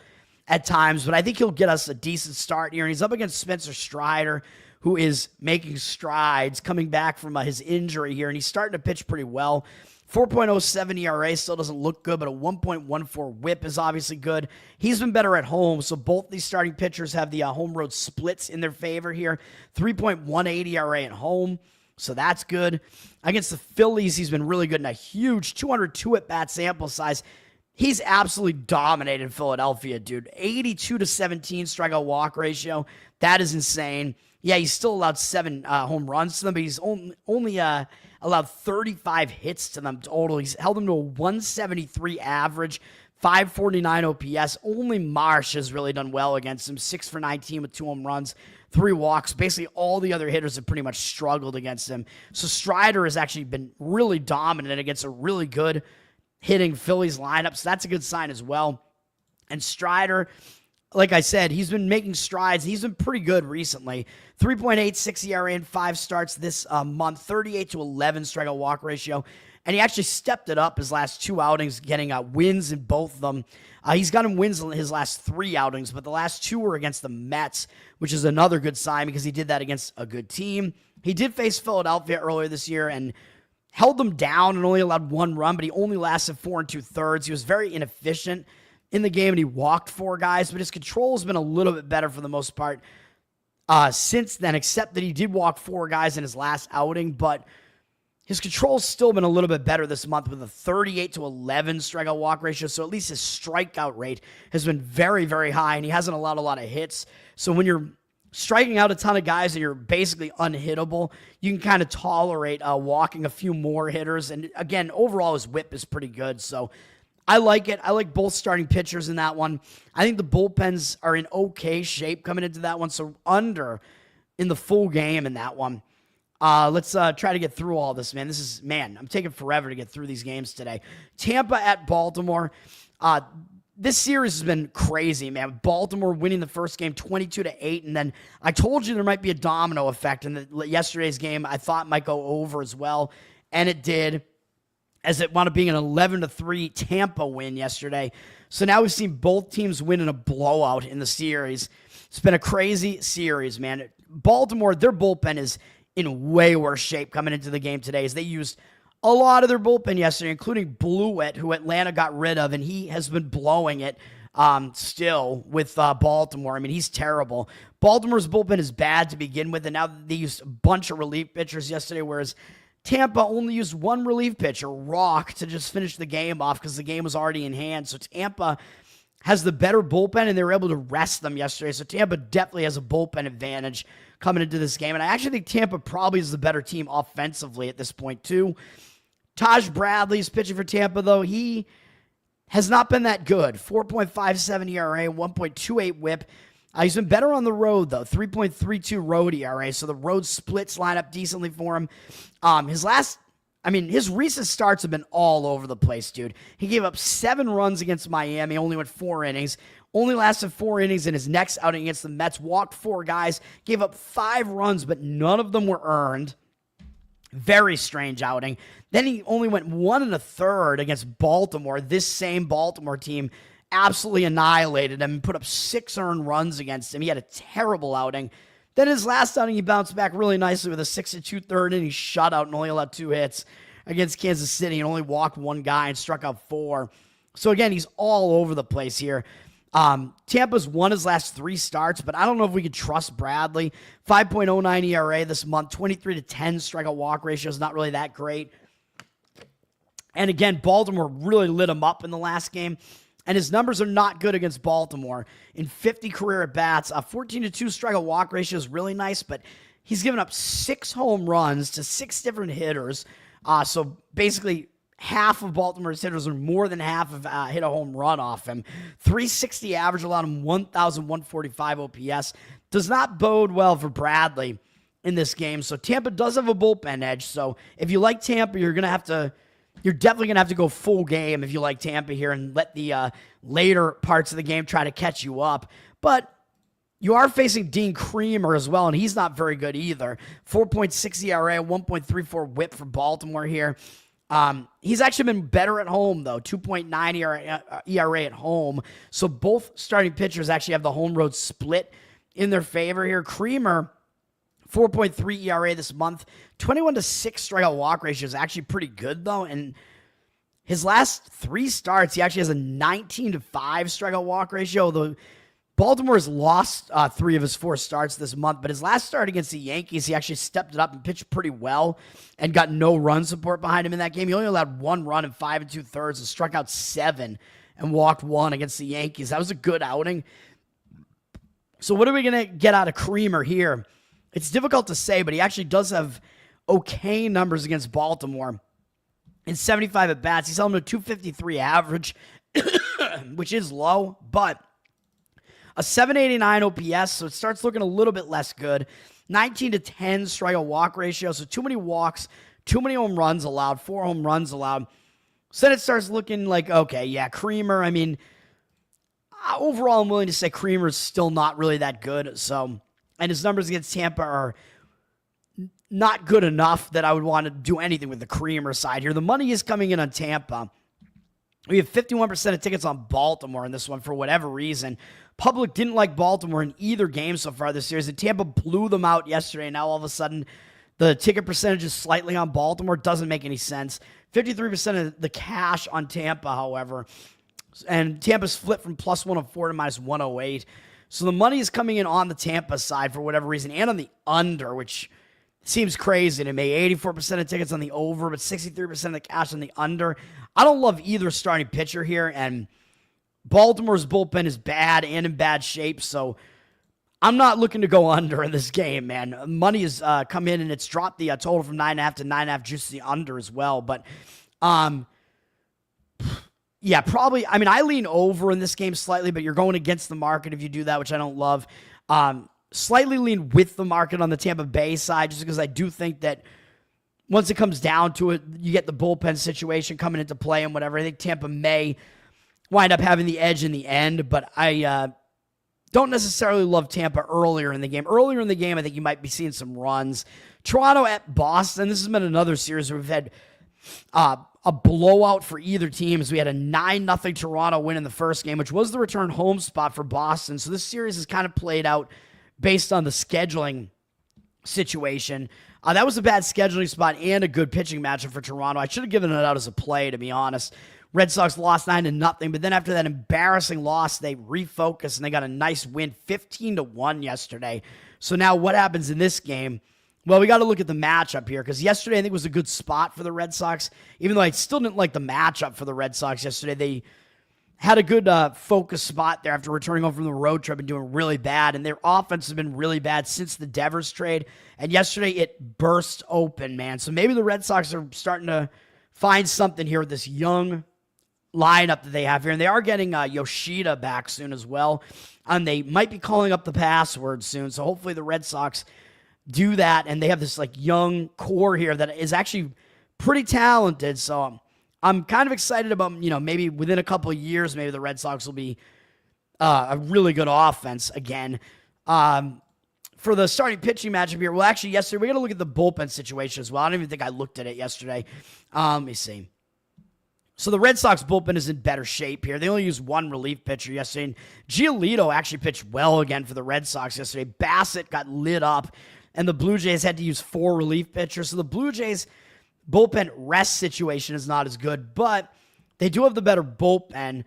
at times, but I think he'll get us a decent start here. And he's up against Spencer Strider, who is making strides coming back from his injury here, and he's starting to pitch pretty well. 4.07 ERA still doesn't look good, but a 1.14 whip is obviously good. He's been better at home, so both these starting pitchers have the home road splits in their favor here. 3.18 ERA at home, so that's good. Against the Phillies, he's been really good in a huge 202 at-bat sample size. He's absolutely dominated Philadelphia, dude. 82-17 strikeout walk ratio. That is insane. Yeah, he's still allowed 7 home runs to them, but he's only allowed 35 hits to them total. He's held them to a 173 average, 549 OPS. Only Marsh has really done well against him. 6 for 19 with 2 home runs, 3 walks. Basically, all the other hitters have pretty much struggled against him. So Strider has actually been really dominant against a really good hitting Phillies lineup. So that's a good sign as well. And Strider, like I said, he's been making strides. He's been pretty good recently. 3.86 ERA in 5 starts this month, 38-11 strikeout walk ratio. And he actually stepped it up his last 2 outings, getting wins in both of them. He's gotten wins in his last 3 outings, but the last 2 were against the Mets, which is another good sign because he did that against a good team. He did face Philadelphia earlier this year and held them down and only allowed 1 run, but he only lasted 4 2/3. He was very inefficient in the game, and he walked 4 guys, but his control has been a little bit better for the most part since then, except that he did walk 4 guys in his last outing, but his control's still been a little bit better this month with a 38-11 strikeout walk ratio, so at least his strikeout rate has been very, very high, and he hasn't allowed a lot of hits. So when you're striking out a ton of guys and you're basically unhittable, you can kind of tolerate walking a few more hitters, and again, overall his whip is pretty good, so I like it. I like both starting pitchers in that one. I think the bullpens are in okay shape coming into that one, so under in the full game in that one. Let's try to get through all this, man. I'm taking forever to get through these games today. Tampa at Baltimore. This series has been crazy, man. Baltimore winning the first game 22-8, and then I told you there might be a domino effect in yesterday's game. I thought it might go over as well, and it did, as it wound up being an 11-3 Tampa win yesterday. So now we've seen both teams win in a blowout in the series. It's been a crazy series, man. Baltimore, their bullpen is in way worse shape coming into the game today, as they used a lot of their bullpen yesterday, including Blewett, who Atlanta got rid of, and he has been blowing it still with Baltimore. I mean, he's terrible. Baltimore's bullpen is bad to begin with, and now they used a bunch of relief pitchers yesterday, whereas Tampa only used 1 relief pitcher, Rock, to just finish the game off because the game was already in hand. So Tampa has the better bullpen, and they were able to rest them yesterday. So Tampa definitely has a bullpen advantage coming into this game. And I actually think Tampa probably is the better team offensively at this point, too. Taj Bradley's pitching for Tampa, though. He has not been that good. 4.57 ERA, 1.28 whip. He's been better on the road, though. 3.32 road ERA, so the road splits line up decently for him. His recent starts have been all over the place, dude. He gave up 7 runs against Miami, only went 4 innings. Only lasted 4 innings in his next outing against the Mets. Walked 4 guys, gave up 5 runs, but none of them were earned. Very strange outing. Then he only went 1 1/3 against Baltimore. This same Baltimore team absolutely annihilated him and put up 6 earned runs against him. He had a terrible outing. Then his last outing, he bounced back really nicely with a 6 2/3 inning shutout and only allowed 2 hits against Kansas City and only walked 1 guy and struck out 4. So again, he's all over the place here. Tampa's won his last 3 starts, but I don't know if we could trust Bradley. 5.09 ERA this month, 23-10 strikeout walk ratio is not really that great. And again, Baltimore really lit him up in the last game. And his numbers are not good against Baltimore. In 50 career at-bats, a 14-2 strikeout walk ratio is really nice, but he's given up 6 home runs to 6 different hitters. So basically, half of Baltimore's hitters, or more than half, have hit a home run off him. 360 average, allowed him 1,145 OPS. Does not bode well for Bradley in this game. So Tampa does have a bullpen edge. So if you like Tampa, you're definitely going to have to go full game if you like Tampa here and let the later parts of the game try to catch you up. But you are facing Dean Kremer as well, and he's not very good either. 4.6 ERA, 1.34 whip for Baltimore here. He's actually been better at home, though. 2.9 ERA at home. So both starting pitchers actually have the home road split in their favor here. Kremer, 4.3 ERA this month. 21-6 strikeout walk ratio is actually pretty good, though. And His last 3 starts, he actually has a 19-5 strikeout walk ratio. The Baltimore has lost 3 of his 4 starts this month, but his last start against the Yankees, he actually stepped it up and pitched pretty well and got no run support behind him in that game. He only allowed 1 run in 5 2/3 and struck out 7 and walked 1 against the Yankees. That was a good outing. So what are we going to get out of Creamer here? It's difficult to say, but he actually does have okay numbers against Baltimore. In 75 at-bats, he's held him to 253 average, which is low, but a 789 OPS, so it starts looking a little bit less good. 19-10 strikeout walk ratio, so too many walks, too many home runs allowed, 4 home runs allowed. So then it starts looking like, okay, yeah, Creamer, I mean, overall I'm willing to say Creamer's still not really that good, so, and his numbers against Tampa are not good enough that I would want to do anything with the Creamer side here. The money is coming in on Tampa. We have 51% of tickets on Baltimore in this one for whatever reason. Public didn't like Baltimore in either game so far this series, and Tampa blew them out yesterday. Now all of a sudden, the ticket percentage is slightly on Baltimore. Doesn't make any sense. 53% of the cash on Tampa, however. And Tampa's flipped from plus 104 to minus 108. So the money is coming in on the Tampa side for whatever reason, and on the under, which seems crazy to me. 84% of tickets on the over, but 63% of the cash on the under. I don't love either starting pitcher here, and Baltimore's bullpen is bad and in bad shape, so I'm not looking to go under in this game, man. Money has come in, and it's dropped the total from 9.5 to 9.5 juice to the under as well, but yeah, probably. I mean, I lean over in this game slightly, but you're going against the market if you do that, which I don't love. Slightly lean with the market on the Tampa Bay side, just because I do think that once it comes down to it, you get the bullpen situation coming into play and whatever. I think Tampa may wind up having the edge in the end, but I don't necessarily love Tampa earlier in the game. Earlier in the game, I think you might be seeing some runs. Toronto at Boston. This has been another series where we've had a blowout for either team, as we had a 9-0 Toronto win in the first game, which was the return home spot for Boston. So this series has kind of played out based on the scheduling situation. That was a bad scheduling spot and a good pitching matchup for Toronto. I should have given it out as a play, to be honest. Red Sox lost 9-0, but then after that embarrassing loss, they refocused and they got a nice win, 15-1 yesterday. So now what happens in this game? Well, we got to look at the matchup here, because yesterday I think was a good spot for the Red Sox, even though I still didn't like the matchup for the Red Sox yesterday. They had a good focus spot there after returning home from the road trip and doing really bad, and their offense has been really bad since the Devers trade, and yesterday it burst open, man. So maybe the Red Sox are starting to find something here with this young lineup that they have here, and they are getting Yoshida back soon as well, and they might be calling up the password soon, so hopefully the Red Sox do that, and they have this like young core here that is actually pretty talented, so I'm kind of excited about, maybe within a couple of years, maybe the Red Sox will be a really good offense again. For the starting pitching matchup here, well, actually, yesterday, we're going to look at the bullpen situation as well. I don't even think I looked at it yesterday. Let me see. So the Red Sox bullpen is in better shape here. They only used 1 relief pitcher yesterday, and Giolito actually pitched well again for the Red Sox yesterday. Bassett got lit up, and the Blue Jays had to use 4 relief pitchers. So the Blue Jays bullpen rest situation is not as good, but they do have the better bullpen.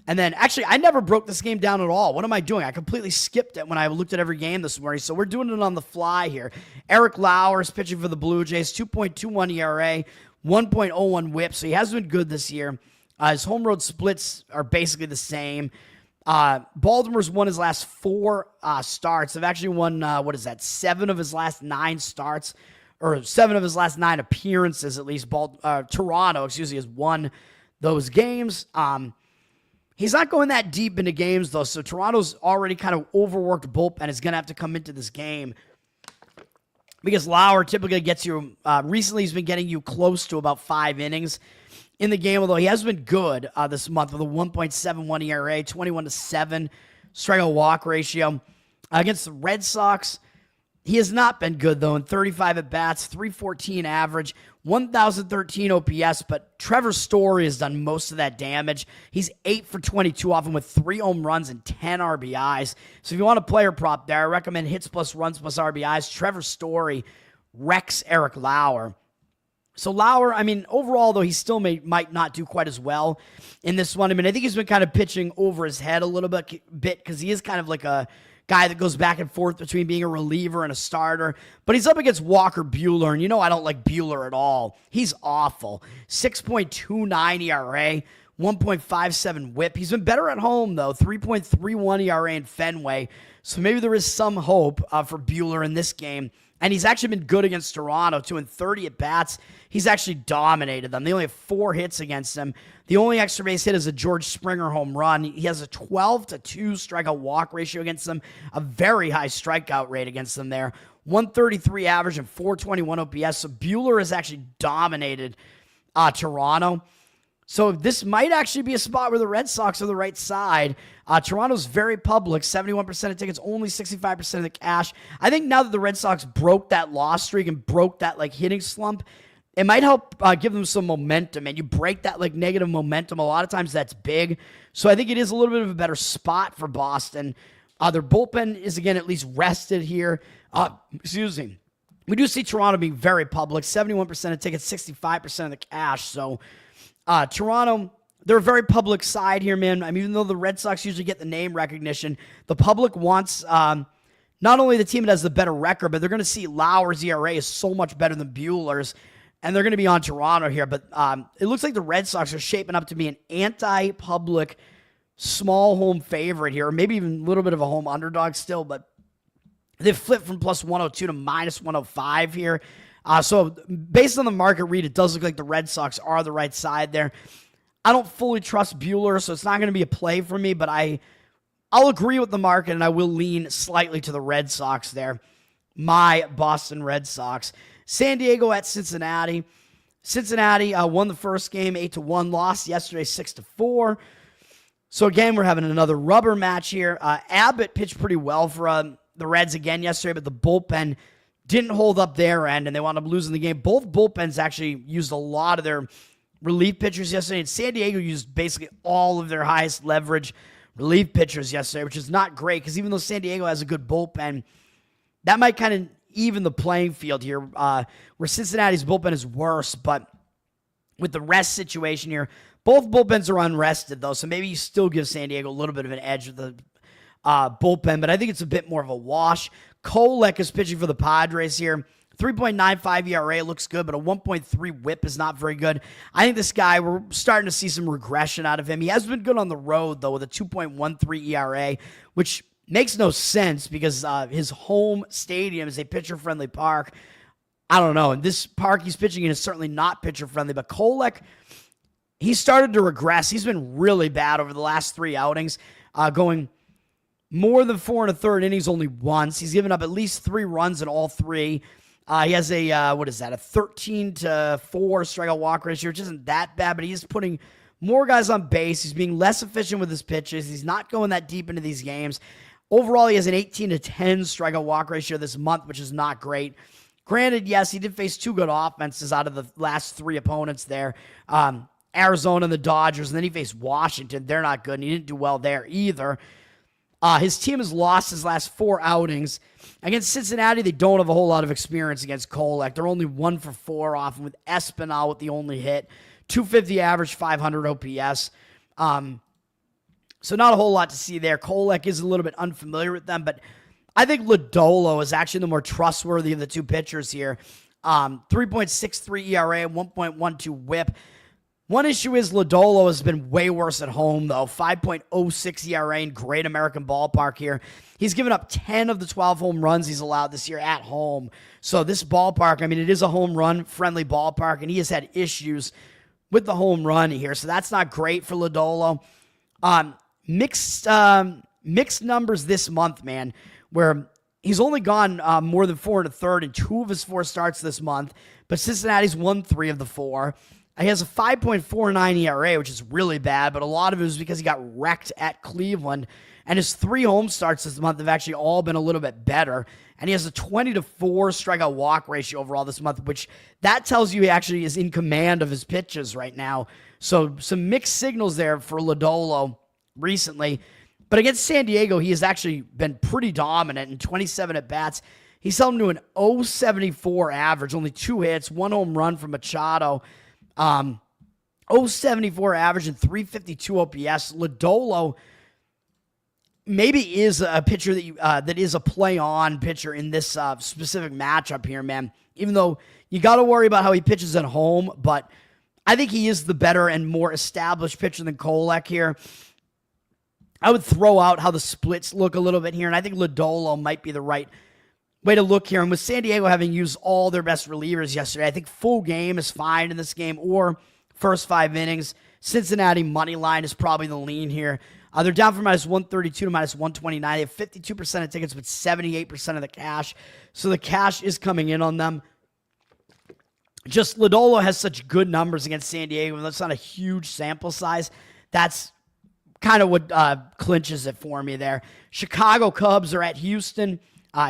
And then, actually, I never broke this game down at all. What am I doing? I completely skipped it when I looked at every game this morning, so we're doing it on the fly here. Eric Lauer is pitching for the Blue Jays, 2.21 ERA, 1.01 whip, so he has been good this year. His home road splits are basically the same. Baltimore's won his last 4 starts. They've actually won, 7 of his last 9 starts, or 7 of his last 9 appearances, at least. Toronto, has won those games. He's not going that deep into games, though, so Toronto's already kind of overworked bullpen is going to have to come into this game, because Lauer typically gets you, recently he's been getting you close to about 5 innings in the game, although he has been good this month with a 1.71 ERA, 21-7 strikeout walk ratio. Against the Red Sox, he has not been good, though, in 35 at-bats, 314 average, 1,013 OPS, but Trevor Story has done most of that damage. He's 8 for 22 off him with 3 home runs and 10 RBIs. So if you want a player prop there, I recommend hits plus runs plus RBIs. Trevor Story wrecks Eric Lauer. So Lauer, I mean, overall, though, he still might not do quite as well in this one. I mean, I think he's been kind of pitching over his head a little bit because he is kind of like a guy that goes back and forth between being a reliever and a starter. But he's up against Walker Buehler, and I don't like Buehler at all. He's awful. 6.29 ERA, 1.57 whip. He's been better at home, though, 3.31 ERA in Fenway. So maybe there is some hope for Buehler in this game. And he's actually been good against Toronto, too. In 30 at-bats, he's actually dominated them. They only have 4 hits against him. The only extra base hit is a George Springer home run. He has a 12-2 strikeout walk ratio against them, a very high strikeout rate against them there. 133 average and 421 OPS. So Buehler has actually dominated Toronto. So this might actually be a spot where the Red Sox are the right side. Toronto's very public, 71% of tickets, only 65% of the cash. I think now that the Red Sox broke that loss streak and broke that hitting slump, it might help give them some momentum. And you break that negative momentum, a lot of times that's big. So I think it is a little bit of a better spot for Boston. Their bullpen is, again, at least rested here. Excuse me. We do see Toronto being very public, 71% of tickets, 65% of the cash. So Toronto, they're a very public side here, man. I mean, even though the Red Sox usually get the name recognition, the public wants not only the team that has the better record, but they're going to see Lauer's ERA is so much better than Buehler's, and they're going to be on Toronto here. But it looks like the Red Sox are shaping up to be an anti-public small home favorite here, or maybe even a little bit of a home underdog still, but they've flipped from plus 102 to minus 105 here. So based on the market read, it does look like the Red Sox are the right side there. I don't fully trust Buehler, so it's not going to be a play for me, but I'll agree with the market, and I will lean slightly to the Red Sox there. My Boston Red Sox. San Diego at Cincinnati. Cincinnati won the first game 8-1, lost yesterday 6-4. So again, we're having another rubber match here. Abbott pitched pretty well for the Reds again yesterday, but the bullpen didn't hold up their end, and they wound up losing the game. Both bullpens actually used a lot of their relief pitchers yesterday, and San Diego used basically all of their highest leverage relief pitchers yesterday, which is not great, because even though San Diego has a good bullpen, that might kind of even the playing field here, where Cincinnati's bullpen is worse. But with the rest situation here, both bullpens are unrested, though, so maybe you still give San Diego a little bit of an edge with the bullpen, but I think it's a bit more of a wash. Kolek is pitching for the Padres here. 3.95 ERA looks good, but a 1.3 whip is not very good. I think this guy, we're starting to see some regression out of him. He has been good on the road, though, with a 2.13 ERA, which makes no sense because his home stadium is a pitcher-friendly park. I don't know. And this park he's pitching in is certainly not pitcher-friendly, but Kolek, he started to regress. He's been really bad over the last 3 outings, going more than 4 1/3 innings only once. He's given up at least 3 runs in all 3. He has a, a 13-4 strikeout walk ratio, which isn't that bad, but he's putting more guys on base. He's being less efficient with his pitches. He's not going that deep into these games. Overall, he has an 18-10 strikeout walk ratio this month, which is not great. Granted, yes, he did face 2 good offenses out of the last 3 opponents there. Arizona and the Dodgers, and then he faced Washington. They're not good, and he didn't do well there either. His team has lost his last 4 outings. Against Cincinnati, they don't have a whole lot of experience against Kolek. They're only 1 for 4 off, and with Espinal with the only hit. 250 average, 500 OPS. So not a whole lot to see there. Kolek is a little bit unfamiliar with them, but I think Lodolo is actually the more trustworthy of the 2 pitchers here. 3.63 ERA, 1.12 whip. One issue is Lodolo has been way worse at home, though. 5.06 ERA in Great American Ballpark here. He's given up 10 of the 12 home runs he's allowed this year at home. So this ballpark, I mean, it is a home run-friendly ballpark, and he has had issues with the home run here. So that's not great for Lodolo. Mixed numbers this month, man, where he's only gone more than 4 1/3 in 2 of his 4 starts this month, but Cincinnati's won 3 of the 4. He has a 5.49 ERA, which is really bad, but a lot of it was because he got wrecked at Cleveland. And his 3 home starts this month have actually all been a little bit better. And he has a 20-4 strikeout walk ratio overall this month, which that tells you he actually is in command of his pitches right now. So some mixed signals there for Lodolo recently. But against San Diego, he has actually been pretty dominant in 27 at-bats. He's held him to an 0.74 average, only 2 hits, 1 home run from Machado. 0.74 average and 352 OPS. Lodolo maybe is a pitcher that is a play-on pitcher in this specific matchup here, man. Even though you got to worry about how he pitches at home, but I think he is the better and more established pitcher than Kolek here. I would throw out how the splits look a little bit here, and I think Lodolo might be the right way to look here. And with San Diego having used all their best relievers yesterday, I think full game is fine in this game, or first 5 innings. Cincinnati money line is probably the lean here. They're down from minus 132 to minus 129. They have 52% of tickets, but 78% of the cash. So the cash is coming in on them. Just Lodolo has such good numbers against San Diego, and that's not a huge sample size. That's kind of what clinches it for me there. Chicago Cubs are at Houston.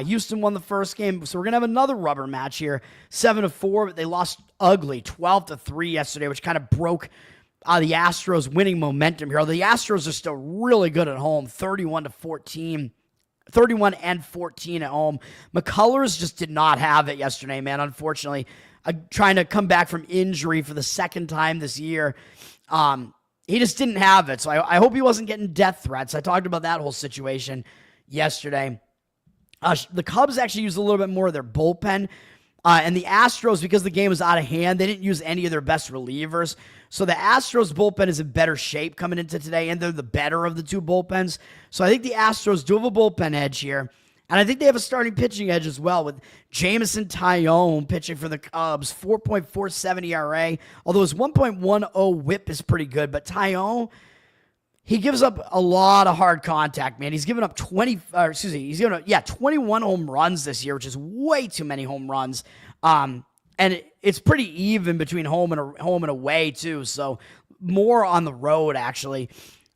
Houston won the first game, so we're going to have another rubber match here. 7-4, but they lost ugly, 12-3 yesterday, which kind of broke the Astros winning momentum here. The Astros are still really good at home, 31-14. 31 and 14 at home. McCullers just did not have it yesterday, man, unfortunately. Trying to come back from injury for the second time this year. He just didn't have it, so I hope he wasn't getting death threats. I talked about that whole situation yesterday. The Cubs actually used a little bit more of their bullpen. And the Astros, because the game was out of hand, they didn't use any of their best relievers. So the Astros bullpen is in better shape coming into today, and they're the better of the two bullpens. So I think the Astros do have a bullpen edge here. And I think they have a starting pitching edge as well, with Jameson Taillon pitching for the Cubs, 4.47 ERA. Although his 1.10 whip is pretty good, but Taillon, he gives up a lot of hard contact, man. He's given up 21 home runs this year, which is way too many home runs. And it's pretty even between home and away too. So more on the road actually.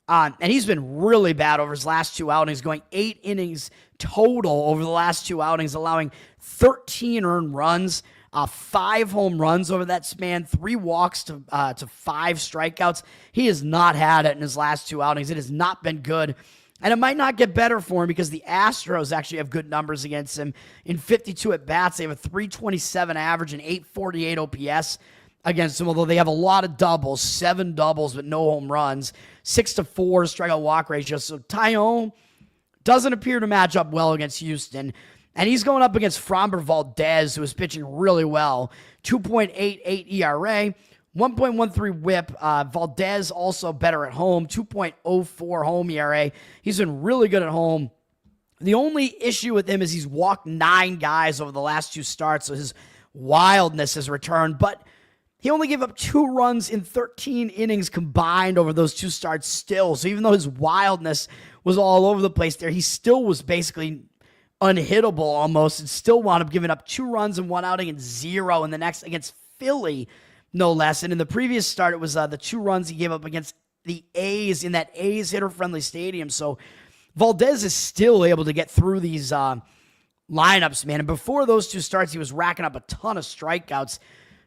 And he's been really bad over his last 2 outings, going 8 innings total over the last 2 outings, allowing 13 earned runs, 5 home runs over that span, 3 walks to 5 strikeouts. He has not had it in his last 2 outings. It has not been good. And it might not get better for him because the Astros actually have good numbers against him. In 52 at-bats, they have a 327 average and 848 OPS against him, although they have a lot of doubles, 7 doubles, but no home runs, 6-4 strikeout walk ratio. So Taillon doesn't appear to match up well against Houston. And he's going up against Framber Valdez, who is pitching really well. 2.88 ERA, 1.13 whip. Valdez also better at home, 2.04 home ERA. He's been really good at home. The only issue with him is he's walked 9 guys over the last 2 starts, so his wildness has returned. But he only gave up 2 runs in 13 innings combined over those 2 starts still. So even though his wildness was all over the place there, he still was basically unhittable almost, and still wound up giving up 2 runs in 1 outing and 0 in the next against Philly, no less. And in the previous start, it was the 2 runs he gave up against the A's in that A's hitter-friendly stadium. So Valdez is still able to get through these lineups, man. And before those 2 starts, he was racking up a ton of strikeouts.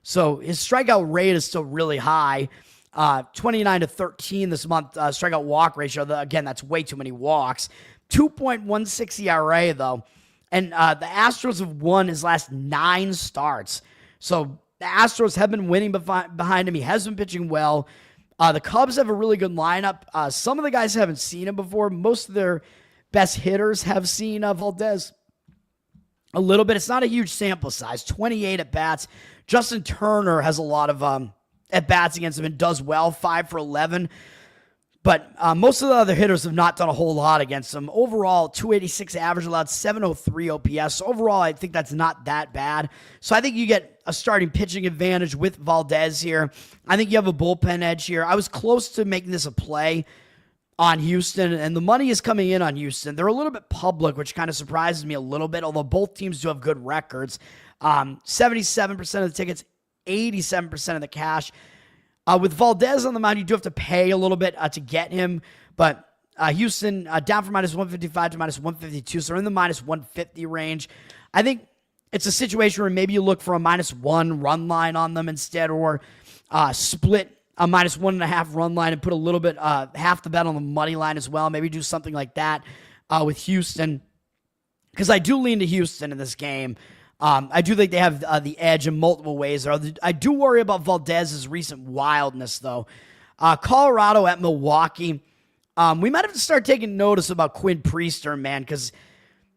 So his strikeout rate is still really high. 29-13 this month, strikeout walk ratio. Again, that's way too many walks. 2.16 ERA, though. And the Astros have won his last 9 starts. So the Astros have been winning behind him. He has been pitching well. The Cubs have a really good lineup. Some of the guys haven't seen him before. Most of their best hitters have seen Valdez a little bit. It's not a huge sample size. 28 at-bats. Justin Turner has a lot of at-bats against him and does well, 5 for 11. But most of the other hitters have not done a whole lot against him. Overall, 286 average allowed, 703 OPS. So overall, I think that's not that bad. So I think you get a starting pitching advantage with Valdez here. I think you have a bullpen edge here. I was close to making this a play on Houston, and the money is coming in on Houston. They're a little bit public, which kind of surprises me a little bit, although both teams do have good records. 77% of the tickets, 87% of the cash. With Valdez on the mound, you do have to pay a little bit to get him, but Houston down from minus 155 to minus 152, so they're in the minus 150 range. I think it's a situation where maybe you look for a -1 run line on them instead, or split a -1.5 run line and put a little bit, half the bet on the money line as well. Maybe do something like that with Houston. because I do lean to Houston in this game. I do think they have the edge in multiple ways. I do worry about Valdez's recent wildness, though. Colorado at Milwaukee. We might have to start taking notice about Quinn Priester, man, because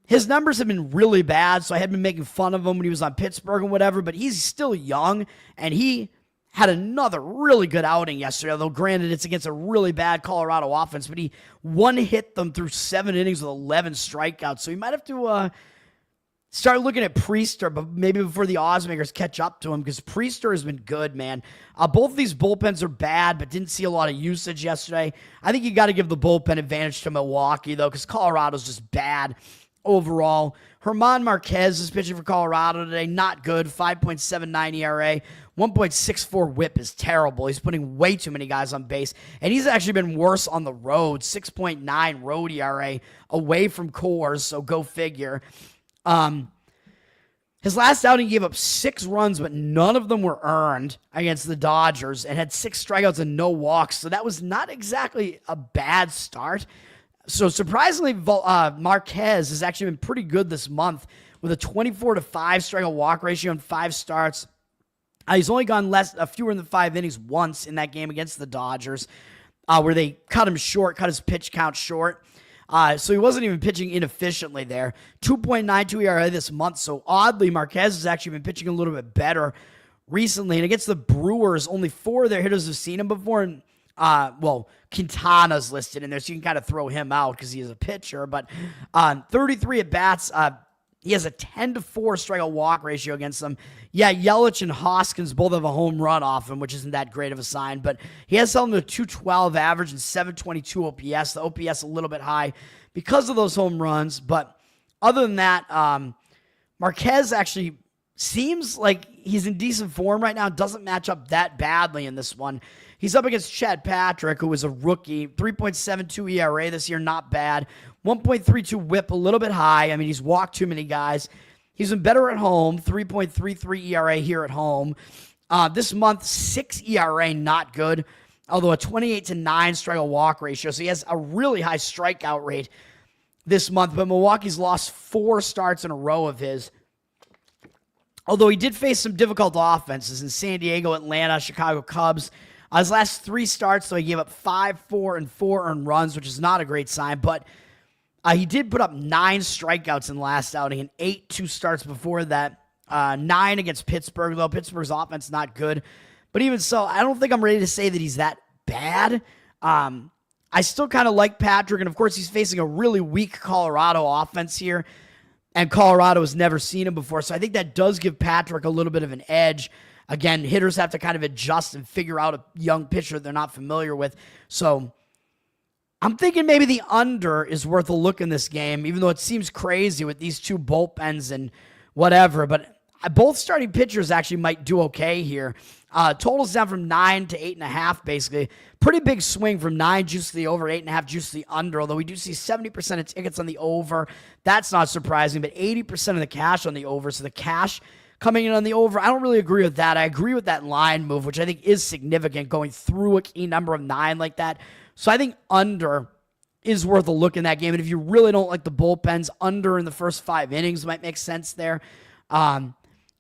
his numbers have been really bad, so I had been making fun of him when he was on Pittsburgh and whatever, but he's still young, and he had another really good outing yesterday, although granted it's against a really bad Colorado offense, but he one-hit them through 7 innings with 11 strikeouts, so you might have to start looking at Priester, but maybe before the oddsmakers catch up to him, because Priester has been good, man. Both of these bullpens are bad, but didn't see a lot of usage yesterday. I think you got to give the bullpen advantage to Milwaukee, though, because Colorado's just bad overall. German Marquez is pitching for Colorado today. Not good. 5.79 ERA. 1.64 whip is terrible. He's putting way too many guys on base. And he's actually been worse on the road. 6.9 road ERA away from Coors, so go figure. His last outing, he gave up 6 runs, but none of them were earned against the Dodgers, and had 6 strikeouts and no walks. So that was not exactly a bad start. So surprisingly, Marquez has actually been pretty good this month with a 24-5 strikeout walk ratio in 5 starts. He's only gone fewer than 5 innings once in that game against the Dodgers, where they cut his pitch count short. So he wasn't even pitching inefficiently there. 2.92 ERA this month. So oddly, Marquez has actually been pitching a little bit better recently. And against the Brewers, only 4 of their hitters have seen him before. And Quintana's listed in there, so you can kind of throw him out because he is a pitcher. But 33 at bats. He has a 10-4 strikeout walk ratio against them. Yeah, Yelich and Hoskins both have a home run off him, which isn't that great of a sign. But he has held him to a 212 average and 722 OPS. The OPS a little bit high because of those home runs. But other than that, Marquez actually seems like he's in decent form right now. Doesn't match up that badly in this one. He's up against Chad Patrick, who was a rookie. 3.72 ERA this year, not bad. 1.32 whip, a little bit high. I mean, he's walked too many guys. He's been better at home. 3.33 ERA here at home. This month, 6 ERA, not good. Although a 28-9 strikeout walk ratio. So he has a really high strikeout rate this month. But Milwaukee's lost 4 starts in a row of his. Although he did face some difficult offenses in San Diego, Atlanta, Chicago Cubs. His last 3 starts, so he gave up 5, 4, and 4 earned runs, which is not a great sign. But he did put up 9 strikeouts in the last outing and 8 2 starts before that. 9 against Pittsburgh, though. Pittsburgh's offense not good. But even so, I don't think I'm ready to say that he's that bad. I still kind of like Patrick, and of course he's facing a really weak Colorado offense here. And Colorado has never seen him before, so I think that does give Patrick a little bit of an edge. Again, hitters have to kind of adjust and figure out a young pitcher they're not familiar with. So I'm thinking maybe the under is worth a look in this game, even though it seems crazy with these 2 bullpens and whatever. But both starting pitchers actually might do okay here. Totals down from 9 to 8.5, basically. Pretty big swing from 9 juice to the over, 8.5 juice to the under, although we do see 70% of tickets on the over. That's not surprising, but 80% of the cash on the over. So the cash coming in on the over, I don't really agree with that. I agree with that line move, which I think is significant, going through a key number of 9 like that. So I think under is worth a look in that game. And if you really don't like the bullpens, under in the first 5 innings might make sense there.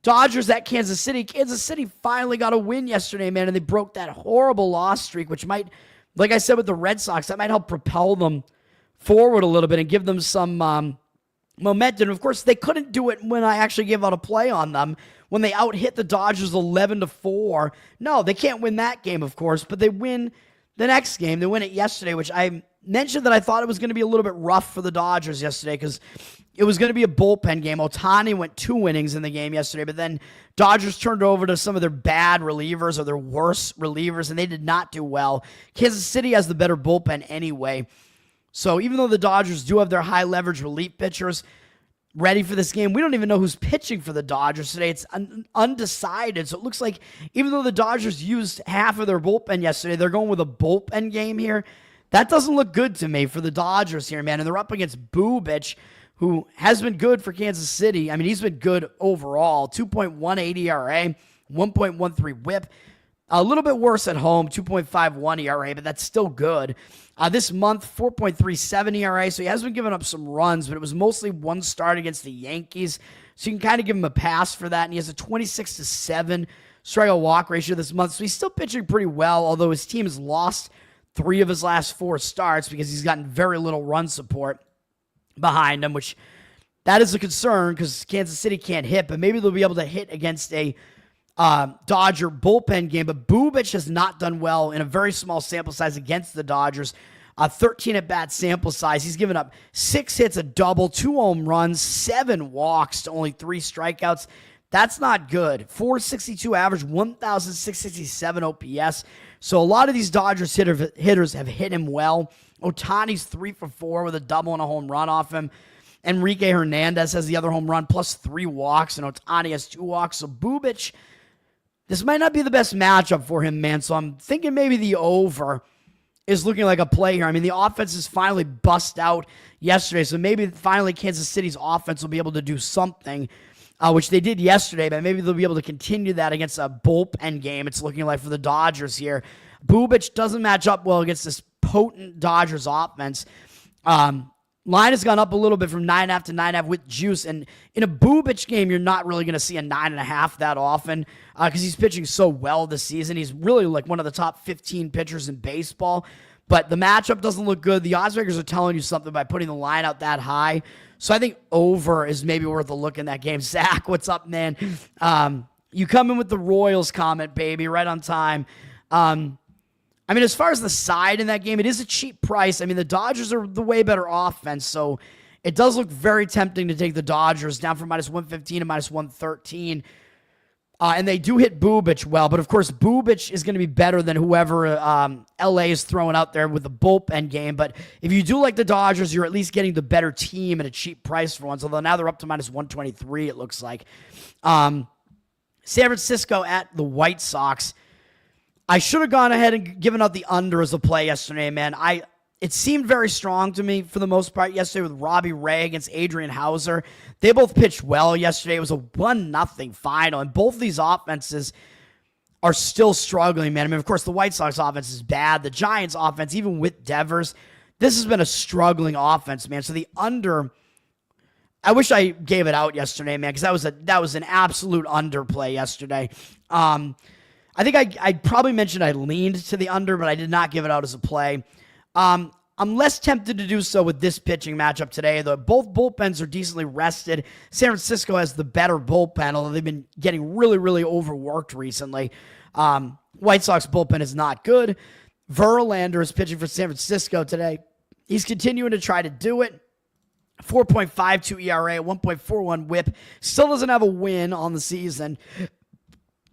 Dodgers at Kansas City. Kansas City finally got a win yesterday, man, and they broke that horrible loss streak, which might, like I said with the Red Sox, that might help propel them forward a little bit and give them some momentum. Of course, they couldn't do it when I actually gave out a play on them, when they out-hit the Dodgers 11-4. No, they can't win that game, of course, but they win the next game. They win it yesterday, which I mentioned that I thought it was going to be a little bit rough for the Dodgers yesterday because it was going to be a bullpen game. Ohtani went 2 innings in the game yesterday, but then Dodgers turned over to some of their bad relievers or their worst relievers, and they did not do well. Kansas City has the better bullpen anyway. So even though the Dodgers do have their high-leverage relief pitchers ready for this game, we don't even know who's pitching for the Dodgers today. It's undecided. So it looks like even though the Dodgers used half of their bullpen yesterday, they're going with a bullpen game here. That doesn't look good to me for the Dodgers here, man. And they're up against Bubich, who has been good for Kansas City. I mean, he's been good overall. 2.18 ERA, 1.13 whip. A little bit worse at home, 2.51 ERA, but that's still good. This month, 4.37 ERA, so he has been giving up some runs, but it was mostly one start against the Yankees, so you can kind of give him a pass for that, and he has a 26-7 strikeout walk ratio this month, so he's still pitching pretty well, although his team has lost 3 of his last 4 starts because he's gotten very little run support behind him, which that is a concern because Kansas City can't hit, but maybe they'll be able to hit against a Dodger bullpen game, but Bubic has not done well in a very small sample size against the Dodgers. 13 at-bat sample size. He's given up 6 hits, a double, 2 home runs, 7 walks to only 3 strikeouts. That's not good. 462 average, 1,667 OPS. So a lot of these Dodgers hitters have hit him well. Ohtani's 3 for 4 with a double and a home run off him. Enrique Hernandez has the other home run, plus 3 walks, and Ohtani has 2 walks. So Bubic, this might not be the best matchup for him, man. So I'm thinking maybe the over is looking like a play here. I mean, the offense is finally bust out yesterday, so maybe finally Kansas City's offense will be able to do something, which they did yesterday, but maybe they'll be able to continue that against a bullpen game. It's looking like for the Dodgers here. Bubic doesn't match up well against this potent Dodgers offense. Line has gone up a little bit from 9.5 to 9.5 with juice. And in a Bubic game, you're not really going to see a 9.5 that often because he's pitching so well this season. He's really like one of the top 15 pitchers in baseball. But the matchup doesn't look good. The odds makers are telling you something by putting the line out that high. So I think over is maybe worth a look in that game. Zach, what's up, man? You come in with the Royals comment, baby, right on time. I mean, as far as the side in that game, it is a cheap price. I mean, the Dodgers are the way better offense, so it does look very tempting to take the Dodgers down from -115 to -113. And they do hit Bubic well, but of course, Bubic is going to be better than whoever LA is throwing out there with the bullpen game. But if you do like the Dodgers, you're at least getting the better team at a cheap price for once, although now they're up to -123, it looks like. San Francisco at the White Sox. I should have gone ahead and given out the under as a play yesterday, man. It seemed very strong to me for the most part yesterday with Robbie Ray against Adrian Hauser. They both pitched well yesterday. It was a 1-0 final, and both of these offenses are still struggling, man. I mean, of course, the White Sox offense is bad. The Giants offense, even with Devers, this has been a struggling offense, man. So the under, I wish I gave it out yesterday, man, because that was an absolute underplay yesterday. I think I probably mentioned I leaned to the under, but I did not give it out as a play. I'm less tempted to do so with this pitching matchup today, though. Both bullpens are decently rested. San Francisco has the better bullpen, although they've been getting really, really overworked recently. White Sox bullpen is not good. Verlander is pitching for San Francisco today. He's continuing to try to do it. 4.52 ERA, 1.41 whip. Still doesn't have a win on the season.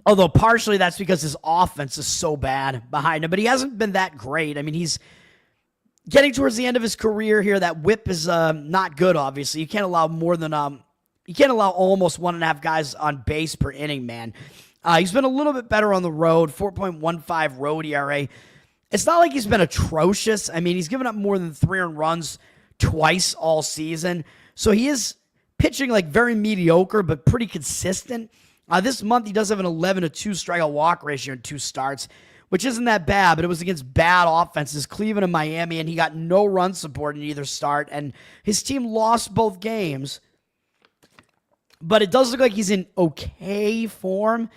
Although partially that's because his offense is so bad behind him. But he hasn't been that great. I mean, he's getting towards the end of his career here. That whip is not good, obviously. You can't allow almost 1.5 guys on base per inning, man. He's been a little bit better on the road, 4.15 road ERA. It's not like he's been atrocious. I mean, he's given up more than 3 earned runs twice all season. So he is pitching like very mediocre, but pretty consistent. This month, he does have an 11-2 strikeout walk ratio in 2 starts, which isn't that bad, but it was against bad offenses, Cleveland and Miami, and he got no run support in either start, and his team lost both games. But it does look like he's in okay form,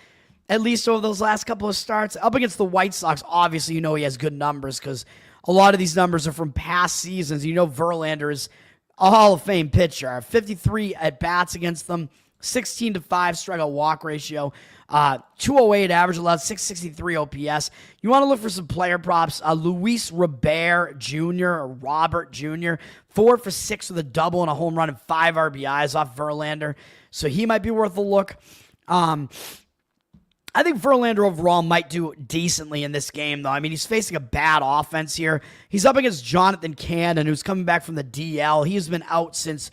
at least over those last couple of starts. Up against the White Sox, obviously, you know he has good numbers because a lot of these numbers are from past seasons. You know Verlander is a Hall of Fame pitcher. 53 at-bats against them. 16-5 strikeout walk ratio, 208 average allowed, 663 OPS. You want to look for some player props. Luis Robert Jr. or Robert Jr. 4 for 6 with a double and a home run and 5 RBIs off Verlander. So he might be worth a look. I think Verlander overall might do decently in this game, though. I mean, he's facing a bad offense here. He's up against Jonathan Cannon, who's coming back from the DL. He's been out since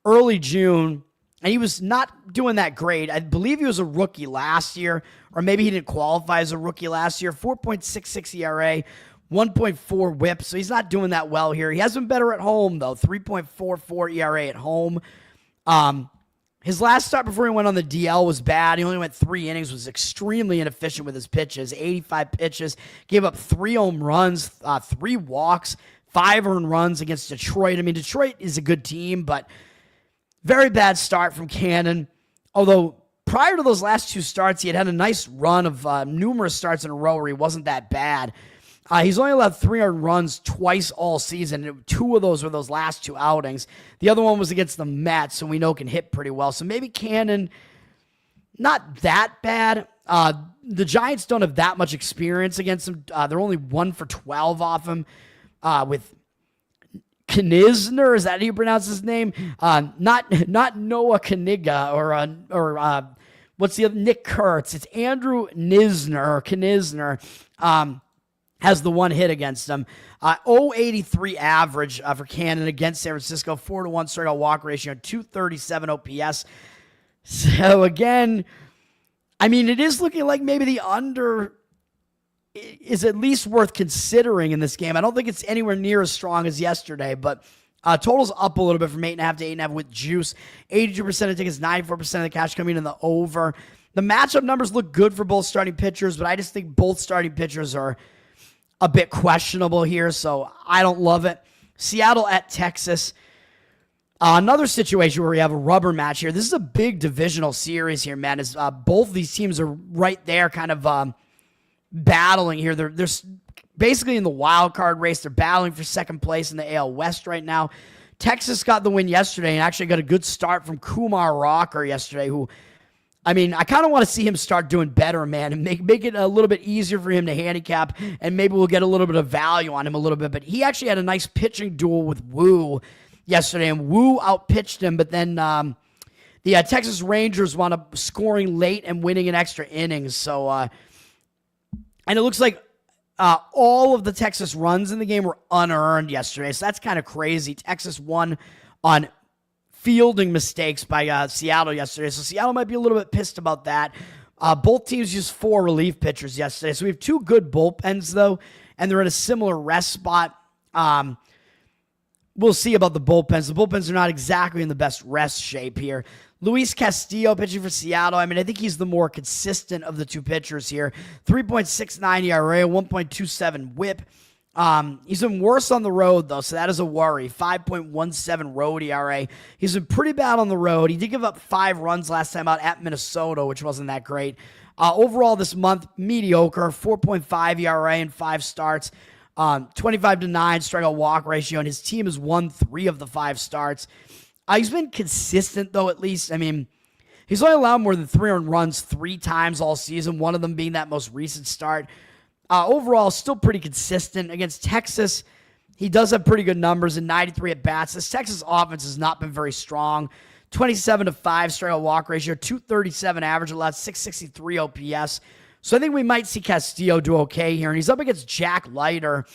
early June. And he was not doing that great. I believe he was a rookie last year, or maybe he didn't qualify as a rookie last year. 4.66 ERA, 1.4 whip, so he's not doing that well here. He has been better at home, though. 3.44 ERA at home. His last start before he went on the DL was bad. He only went 3 innings, was extremely inefficient with his pitches, 85 pitches, gave up 3 home runs, 3 walks, 5 earned runs against Detroit. I mean, Detroit is a good team, but very bad start from Cannon. Although prior to those last 2 starts, he had a nice run of numerous starts in a row where he wasn't that bad. He's only allowed 300 runs twice all season, and 2 of those were those last 2 outings. The other one was against the Mets, so we know can hit pretty well. So maybe Cannon, not that bad. The Giants don't have that much experience against him. They're only 1 for 12 off him with Knizner. Is that how you pronounce his name? Not Noah Kaniga or what's the other? Nick Kurtz. It's Andrew Knizner. Has the 1 hit against them. 0.83 average for Cannon against San Francisco. 4-1 strikeout walk ratio, 237 OPS. So again, I mean, it is looking like maybe the under is at least worth considering in this game. I don't think it's anywhere near as strong as yesterday, but total's up a little bit from 8.5 to 8.5 with juice. 82% of tickets, 94% of the cash coming in the over. The matchup numbers look good for both starting pitchers, but I just think both starting pitchers are a bit questionable here, so I don't love it. Seattle at Texas. Another situation where we have a rubber match here. This is a big divisional series here, man. As both of these teams are right there kind of battling here. They're basically in the wild card race. They're battling for second place in the AL West right now. Texas got the win yesterday and actually got a good start from Kumar Rocker yesterday, who, I mean, I kind of want to see him start doing better, man, and make it a little bit easier for him to handicap, and maybe we'll get a little bit of value on him a little bit. But he actually had a nice pitching duel with Wu yesterday, and Wu outpitched him, but then the Texas Rangers wound up scoring late and winning in extra innings. So, and it looks like all of the Texas runs in the game were unearned yesterday, so that's kind of crazy. Texas won on fielding mistakes by Seattle yesterday. So Seattle might be a little bit pissed about that. Both teams used 4 relief pitchers yesterday. So we have 2 good bullpens, though, and they're in a similar rest spot. We'll see about the bullpens. The bullpens are not exactly in the best rest shape here. Luis Castillo pitching for Seattle. I mean, I think he's the more consistent of the 2 pitchers here. 3.69 ERA, 1.27 whip. He's been worse on the road, though, so that is a worry. 5.17 road ERA. He's been pretty bad on the road. He did give up 5 runs last time out at Minnesota, which wasn't that great. Overall this month, mediocre. 4.5 ERA in 5 starts. 25-9 strikeout walk ratio, and his team has won 3 of the 5 starts. He's been consistent, though, at least. I mean, he's only allowed more than 3 earned runs 3 times all season, one of them being that most recent start. Overall, still pretty consistent. Against Texas, he does have pretty good numbers in 93 at-bats. This Texas offense has not been very strong. 27-5 strikeout walk ratio, 237 average, allowed 663 OPS. So I think we might see Castillo do okay here. And he's up against Jack Leiter,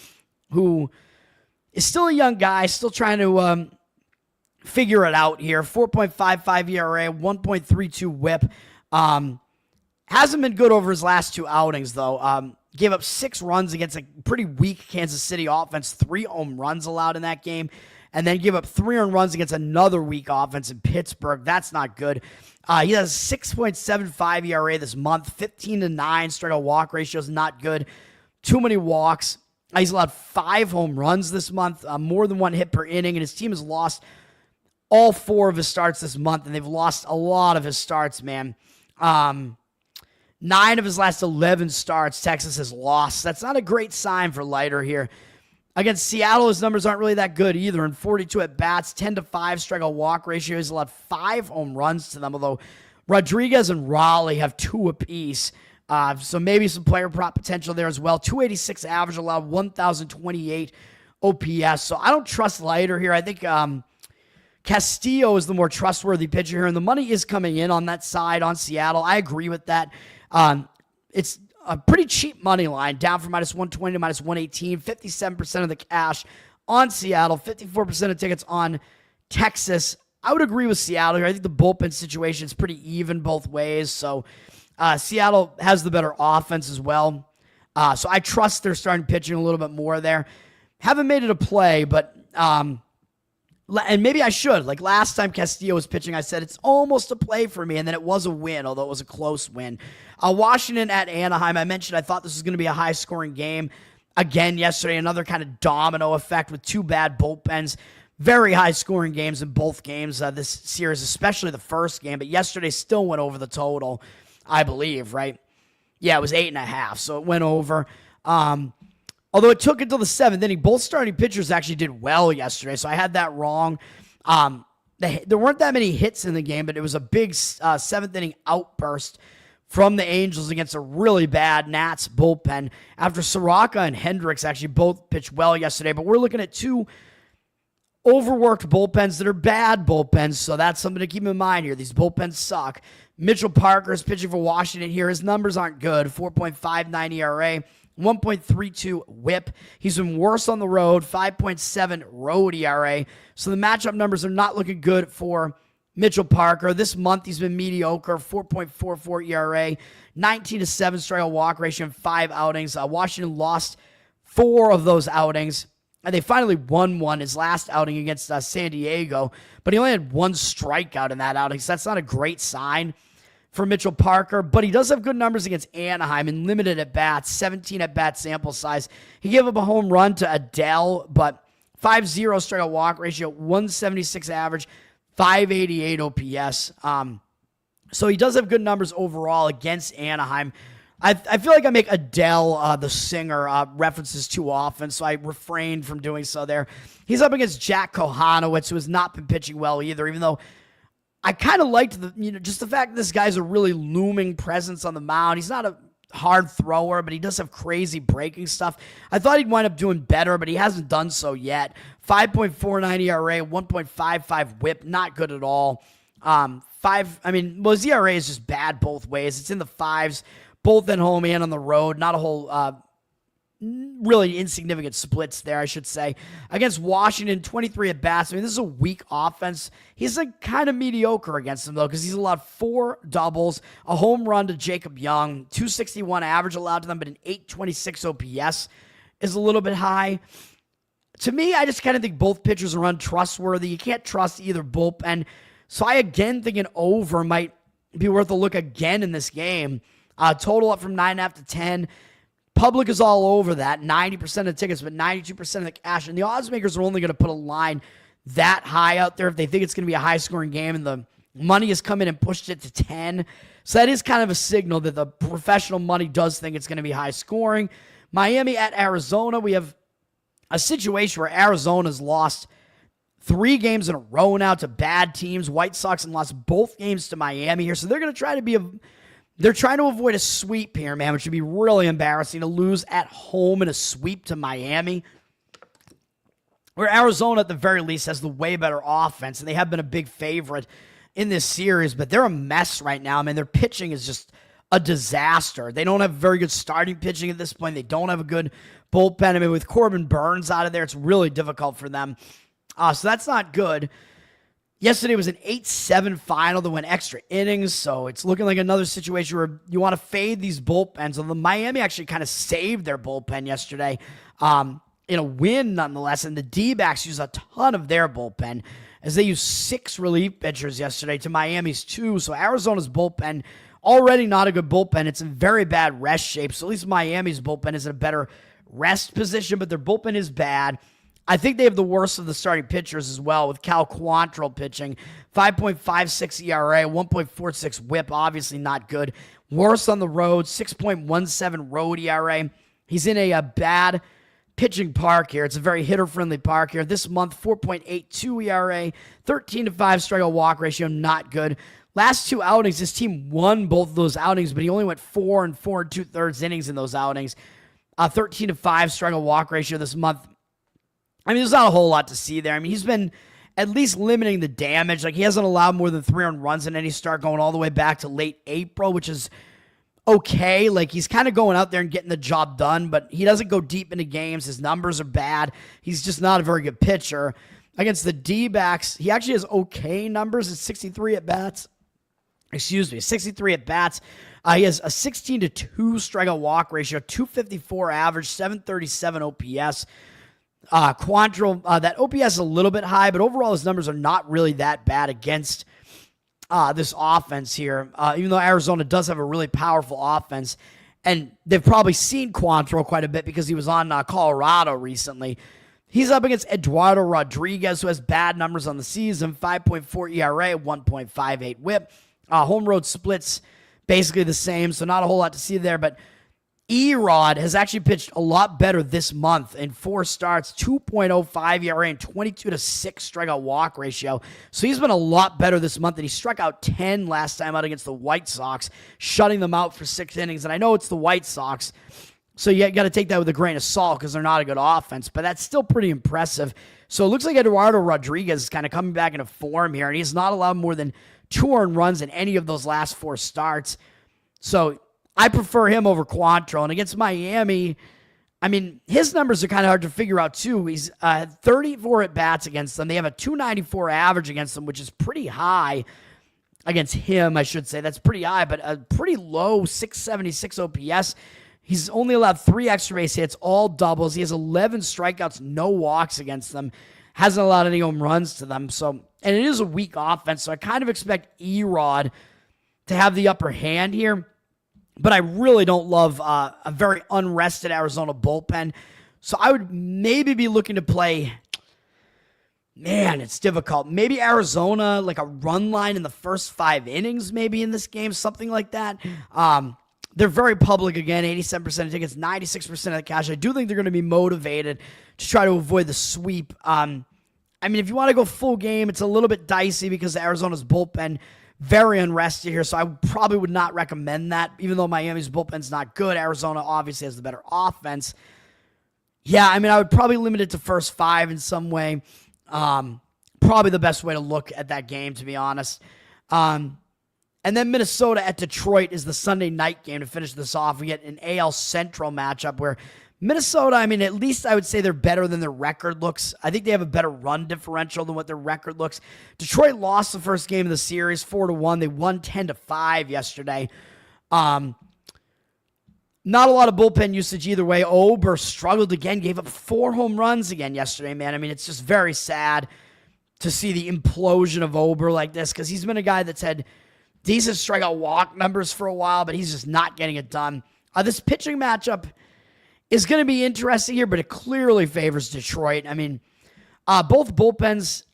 who is still a young guy, still trying to figure it out here. 4.55 ERA, 1.32 whip. Hasn't been good over his last 2 outings, though. Gave up 6 runs against a pretty weak Kansas City offense, 3 home runs allowed in that game, and then gave up 3 earned runs against another weak offense in Pittsburgh. That's not good. He has 6.75 ERA this month, 15-9 strikeout walk ratio is not good. Too many walks. He's allowed 5 home runs this month, more than 1 hit per inning, and his team has lost all 4 of his starts this month, and they've lost a lot of his starts, man. 9 of his last 11 starts, Texas has lost. That's not a great sign for Leiter here. Against Seattle, his numbers aren't really that good either. In 42 at-bats, 10-5 strikeout walk ratio. He's allowed 5 home runs to them, although Rodriguez and Raleigh have 2 apiece. So maybe some player prop potential there as well. 286 average, allowed 1,028 OPS. So I don't trust Leiter here. I think Castillo is the more trustworthy pitcher here, and the money is coming in on that side on Seattle. I agree with that. It's a pretty cheap money line, down from -120 to -118, 57% of the cash on Seattle, 54% of tickets on Texas. I would agree with Seattle here. I think the bullpen situation is pretty even both ways. So Seattle has the better offense as well. So I trust their starting pitching a little bit more there. Haven't made it a play, but and maybe I should. Like last time Castillo was pitching, I said it's almost a play for me, and then it was a win, although it was a close win. Washington at Anaheim, I mentioned I thought this was going to be a high-scoring game. Again, yesterday, another kind of domino effect with two bad bullpens. Very high-scoring games in both games this series, especially the first game. But yesterday still went over the total, I believe, right? Yeah, it was 8.5, so it went over. Although it took until the seventh inning. Both starting pitchers actually did well yesterday, so I had that wrong. There weren't that many hits in the game, but it was a big seventh inning outburst from the Angels against a really bad Nats bullpen after Soroka and Hendricks actually both pitched well yesterday. But we're looking at two overworked bullpens that are bad bullpens, so that's something to keep in mind here. These bullpens suck. Mitchell Parker is pitching for Washington here. His numbers aren't good. 4.59 ERA, 1.32 whip. He's been worse on the road, 5.7 road ERA. So the matchup numbers are not looking good for Mitchell Parker. This month he's been mediocre, 4.44 ERA, 19-7 strikeout walk ratio in 5 outings. Washington lost 4 of those outings, and they finally won one his last outing against San Diego, but he only had 1 strikeout in that outing, so that's not a great sign for Mitchell Parker, but he does have good numbers against Anaheim in limited at-bats, 17 at-bat sample size. He gave up a home run to Adele, but 5.0 strikeout walk ratio, 176 average, 588 OPS. So he does have good numbers overall against Anaheim. I feel like I make Adele, the singer, references too often, so I refrained from doing so there. He's up against Jack Kohanowitz, who has not been pitching well either, even though I kind of liked just the fact that this guy's a really looming presence on the mound. He's not a hard thrower, but he does have crazy breaking stuff. I thought he'd wind up doing better, but he hasn't done so yet. 5.49 ERA, 1.55 whip, not good at all. His ERA is just bad both ways. It's in the 5s, both at home and on the road. Not a whole really insignificant splits there, I should say. Against Washington, 23 at-bats. This is a weak offense. He's like kind of mediocre against them, though, because he's allowed 4 doubles, a home run to Jacob Young, 261 average allowed to them, but an 826 OPS is a little bit high. To me, I just kind of think both pitchers are untrustworthy. You can't trust either bullpen. So I again think an over might be worth a look again in this game. Total up from 9.5 to 10. Public is all over that, 90% of the tickets, but 92% of the cash. And the odds makers are only going to put a line that high out there if they think it's going to be a high-scoring game, and the money has come in and pushed it to 10. So that is kind of a signal that the professional money does think it's going to be high-scoring. Miami at Arizona, we have a situation where Arizona's lost 3 games in a row now to bad teams, White Sox, and lost both games to Miami here. So they're going to try to they're trying to avoid a sweep here, man, which would be really embarrassing to lose at home in a sweep to Miami, where Arizona, at the very least, has the way better offense, and they have been a big favorite in this series, but they're a mess right now. Their pitching is just a disaster. They don't have very good starting pitching at this point. They don't have a good bullpen. With Corbin Burns out of there, it's really difficult for them. So that's not good. Yesterday was an 8-7 final that went extra innings, so it's looking like another situation where you want to fade these bullpens. Although Miami actually kind of saved their bullpen yesterday in a win nonetheless, and the D-backs use a ton of their bullpen as they used 6 relief pitchers yesterday to Miami's 2. So Arizona's bullpen, already not a good bullpen. It's in very bad rest shape, so at least Miami's bullpen is in a better rest position, but their bullpen is bad. I think they have the worst of the starting pitchers as well, with Cal Quantrill pitching. 5.56 ERA, 1.46 whip, obviously not good. Worse on the road, 6.17 road ERA. He's in a bad pitching park here. It's a very hitter-friendly park here. This month, 4.82 ERA, 13-5 strikeout walk ratio, not good. Last 2 outings, his team won both of those outings, but he only went 4 and 4 2/3 innings in those outings. 13-5 strikeout walk ratio this month. There's not a whole lot to see there. He's been at least limiting the damage. He hasn't allowed more than 3 earned runs in any start going all the way back to late April, which is okay. He's kind of going out there and getting the job done, but he doesn't go deep into games. His numbers are bad. He's just not a very good pitcher. Against the D-backs, he actually has okay numbers at 63 at-bats. 63 at-bats. He has a 16-2 strikeout walk ratio, 254 average, 737 OPS. Quantrill, that OPS is a little bit high, but overall his numbers are not really that bad against this offense here, even though Arizona does have a really powerful offense. And they've probably seen Quantrill quite a bit because he was on Colorado recently. He's up against Eduardo Rodriguez, who has bad numbers on the season, 5.4 ERA, 1.58 whip. Home road splits basically the same, so not a whole lot to see there. But Erod has actually pitched a lot better this month in 4 starts, 2.05 ERA and 22-6 strikeout walk ratio. So he's been a lot better this month, and he struck out 10 last time out against the White Sox, shutting them out for 6 innings. And I know it's the White Sox, so you got to take that with a grain of salt because they're not a good offense, but that's still pretty impressive. So it looks like Eduardo Rodriguez is kind of coming back into form here, and he's not allowed more than 2 earned runs in any of those last 4 starts. So I prefer him over Quantrill. And against Miami, I mean, his numbers are kind of hard to figure out, too. He's 34 at-bats against them. They have a 294 average against them, which is pretty high against him, I should say. That's pretty high, but a pretty low 676 OPS. He's only allowed 3 extra base hits, all doubles. He has 11 strikeouts, no walks against them. Hasn't allowed any home runs to them. So, and it is a weak offense, so I kind of expect Erod to have the upper hand here. But I really don't love a very unrested Arizona bullpen. So I would maybe be looking to play, man, it's difficult. Maybe Arizona, like a run line in the first 5 innings, maybe in this game, something like that. They're very public again, 87% of tickets, 96% of the cash. I do think they're going to be motivated to try to avoid the sweep. I mean, if you want to go full game, it's a little bit dicey because Arizona's bullpen very unrested here, so I probably would not recommend that. Even though Miami's bullpen's not good, Arizona obviously has the better offense. Yeah, I mean, I would probably limit it to first 5 in some way. Probably the best way to look at that game, to be honest. And then Minnesota at Detroit is the Sunday night game to finish this off. We get an AL Central matchup where Minnesota, I mean, at least I would say they're better than their record looks. I think they have a better run differential than what their record looks. Detroit lost the first game of the series 4-1. They won 10-5 yesterday. Not a lot of bullpen usage either way. Ober struggled again, gave up 4 home runs again yesterday, man. I mean, it's just very sad to see the implosion of Ober like this because he's been a guy that's had decent strikeout walk numbers for a while, but he's just not getting it done. This pitching matchup is going to be interesting here, but it clearly favors Detroit. I mean, both bullpens,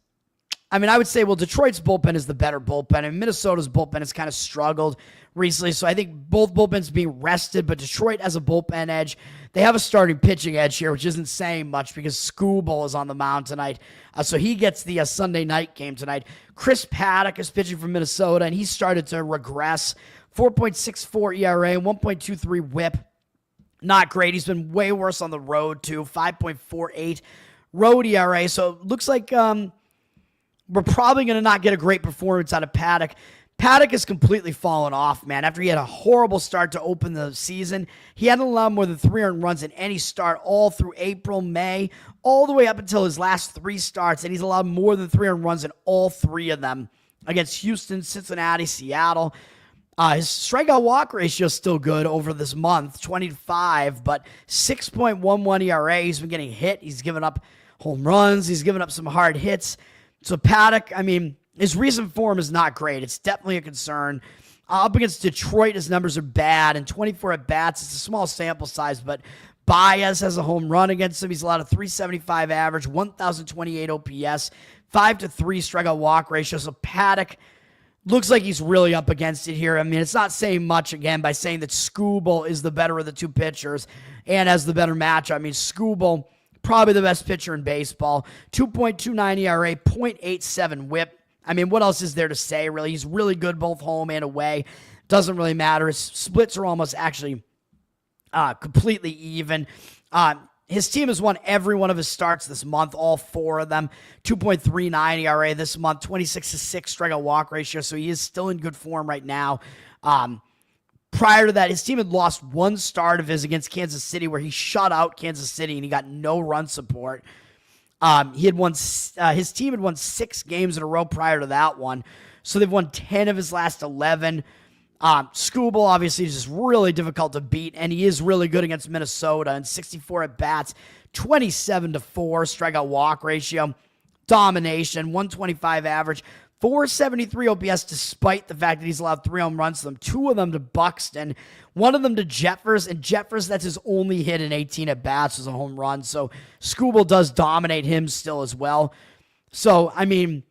I mean, I would say, well, Detroit's bullpen is the better bullpen, and Minnesota's bullpen has kind of struggled recently, so I think both bullpens being rested, but Detroit has a bullpen edge. They have a starting pitching edge here, which isn't saying much because Skubal is on the mound tonight, so he gets the Sunday night game tonight. Chris Paddock is pitching for Minnesota, and he started to regress. 4.64 ERA, 1.23 whip. Not great. He's been way worse on the road, too. 5.48 road ERA. So it looks like we're probably going to not get a great performance out of Paddock. Paddock has completely fallen off, man. After he had a horrible start to open the season, he hadn't allowed more than 3 earned runs in any start all through April, May, all the way up until his last 3 starts, and he's allowed more than 3 earned runs in all 3 of them against Houston, Cincinnati, Seattle. His strikeout walk ratio is still good over this month, 20-5, but 6.11 ERA. He's been getting hit. He's given up home runs. He's given up some hard hits. So Paddock, I mean, his recent form is not great. It's definitely a concern. Up against Detroit, his numbers are bad, and 24 at-bats. It's a small sample size, but Baez has a home run against him. He's allowed a 375 average, 1,028 OPS, 5-3 strikeout walk ratio. So Paddock looks like he's really up against it here. I mean, it's not saying much, again, by saying that Skubal is the better of the 2 pitchers and has the better match. I mean, Skubal, probably the best pitcher in baseball. 2.29 ERA, 0.87 whip. I mean, what else is there to say, really? He's really good both home and away. Doesn't really matter. His splits are almost actually completely even. His team has won every one of his starts this month, all 4 of them. 2.39 ERA this month, 26-6 strikeout walk ratio, so he is still in good form right now. Prior to that, his team had lost 1 start of his against Kansas City where he shut out Kansas City and he got no run support. His team had won 6 games in a row prior to that one, so they've won 10 of his last 11. Skubal obviously is just really difficult to beat, and he is really good against Minnesota. And 64 at bats, 27-4 strikeout walk ratio, domination, 125 average, 473 OPS, despite the fact that he's allowed 3 home runs to them, 2 of them to Buxton, 1 of them to Jeffers, and Jeffers, that's his only hit in 18 at bats, was a home run. So Skubal does dominate him still as well. So, I mean,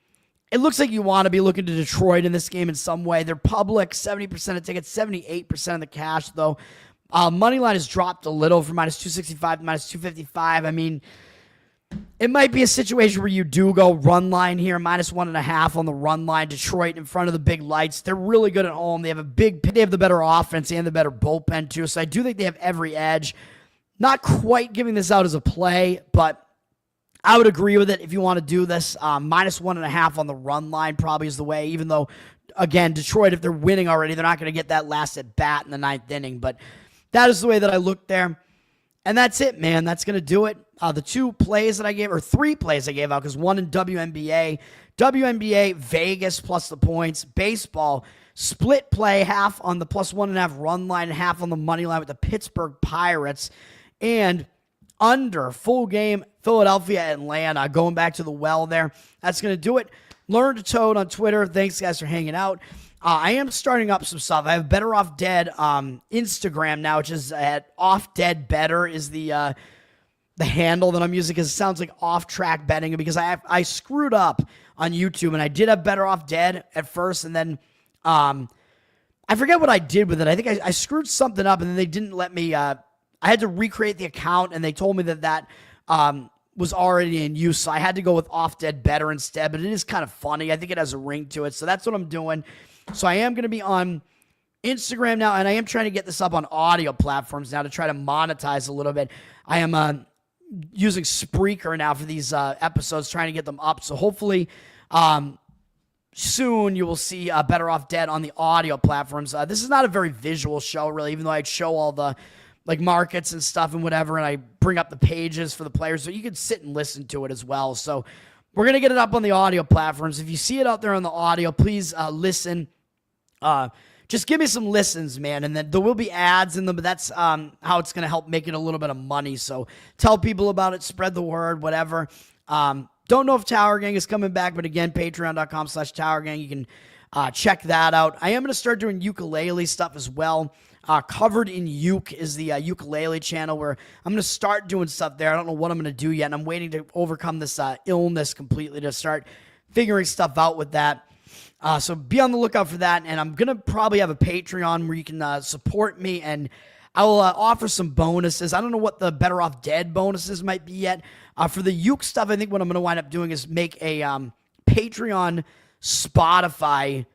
it looks like you want to be looking to Detroit in this game in some way. They're public, 70% of tickets, 78% of the cash, though. Money line has dropped a little from minus 265 to minus 255. I mean, it might be a situation where you do go run line here, minus 1.5 on the run line. Detroit in front of the big lights. They're really good at home. They have the better offense and the better bullpen, too. So I do think they have every edge. Not quite giving this out as a play, but I would agree with it if you want to do this. Minus 1.5 on the run line probably is the way, even though, again, Detroit, if they're winning already, they're not going to get that last at bat in the 9th inning. But that is the way that I look there. And that's it, man. That's going to do it. The 3 plays I gave out, because one in WNBA. WNBA, Vegas plus the points. Baseball, split play, half on the plus 1.5 run line, and half on the money line with the Pittsburgh Pirates. And under, full game, Philadelphia, Atlanta. Going back to the well there. That's going to do it. Learn to Toad on Twitter. Thanks, guys, for hanging out. I am starting up some stuff. I have Better Off Dead Instagram now, which is at Off Dead Better is the handle that I'm using, because it sounds like off-track betting, because I screwed up on YouTube, and I did have Better Off Dead at first, and then I forget what I did with it. I think I screwed something up, and then they didn't let me I had to recreate the account, and they told me that was already in use, so I had to go with Off Dead Better instead, but it is kind of funny. I think it has a ring to it, so that's what I'm doing. So I am going to be on Instagram now, and I am trying to get this up on audio platforms now to try to monetize a little bit. I am using Spreaker now for these episodes, trying to get them up, so hopefully soon you will see Better Off Dead on the audio platforms. This is not a very visual show, really, even though I'd show all the markets and stuff and whatever, and I bring up the pages for the players, so you can sit and listen to it as well. So we're going to get it up on the audio platforms. If you see it out there on the audio, please listen. Just give me some listens, man, and then there will be ads in them, but that's how it's going to help make it a little bit of money. So tell people about it, spread the word, whatever. Don't know if Tower Gang is coming back, but again, patreon.com/Tower Gang. You can check that out. I am going to start doing ukulele stuff as well. Covered in Uke is the ukulele channel, where I'm going to start doing stuff there. I don't know what I'm going to do yet, and I'm waiting to overcome this illness completely to start figuring stuff out with that. So be on the lookout for that, and I'm going to probably have a Patreon where you can support me, and I will offer some bonuses. I don't know what the Better Off Dead bonuses might be yet. For the Uke stuff, I think what I'm going to wind up doing is make a Patreon Spotify.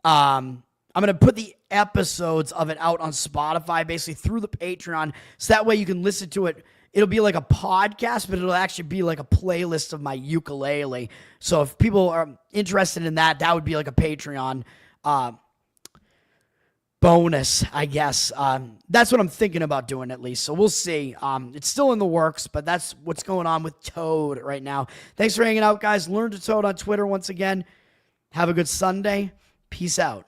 I'm going to put the episodes of it out on Spotify, basically through the Patreon, so that way you can listen to it. It'll be like a podcast, but it'll actually be like a playlist of my ukulele. So if people are interested in that, that would be like a Patreon bonus, I guess. That's what I'm thinking about doing, at least. So we'll see. It's still in the works, but that's what's going on with Toad right now. Thanks for hanging out, guys. Learn to Toad on Twitter once again. Have a good Sunday. Peace out.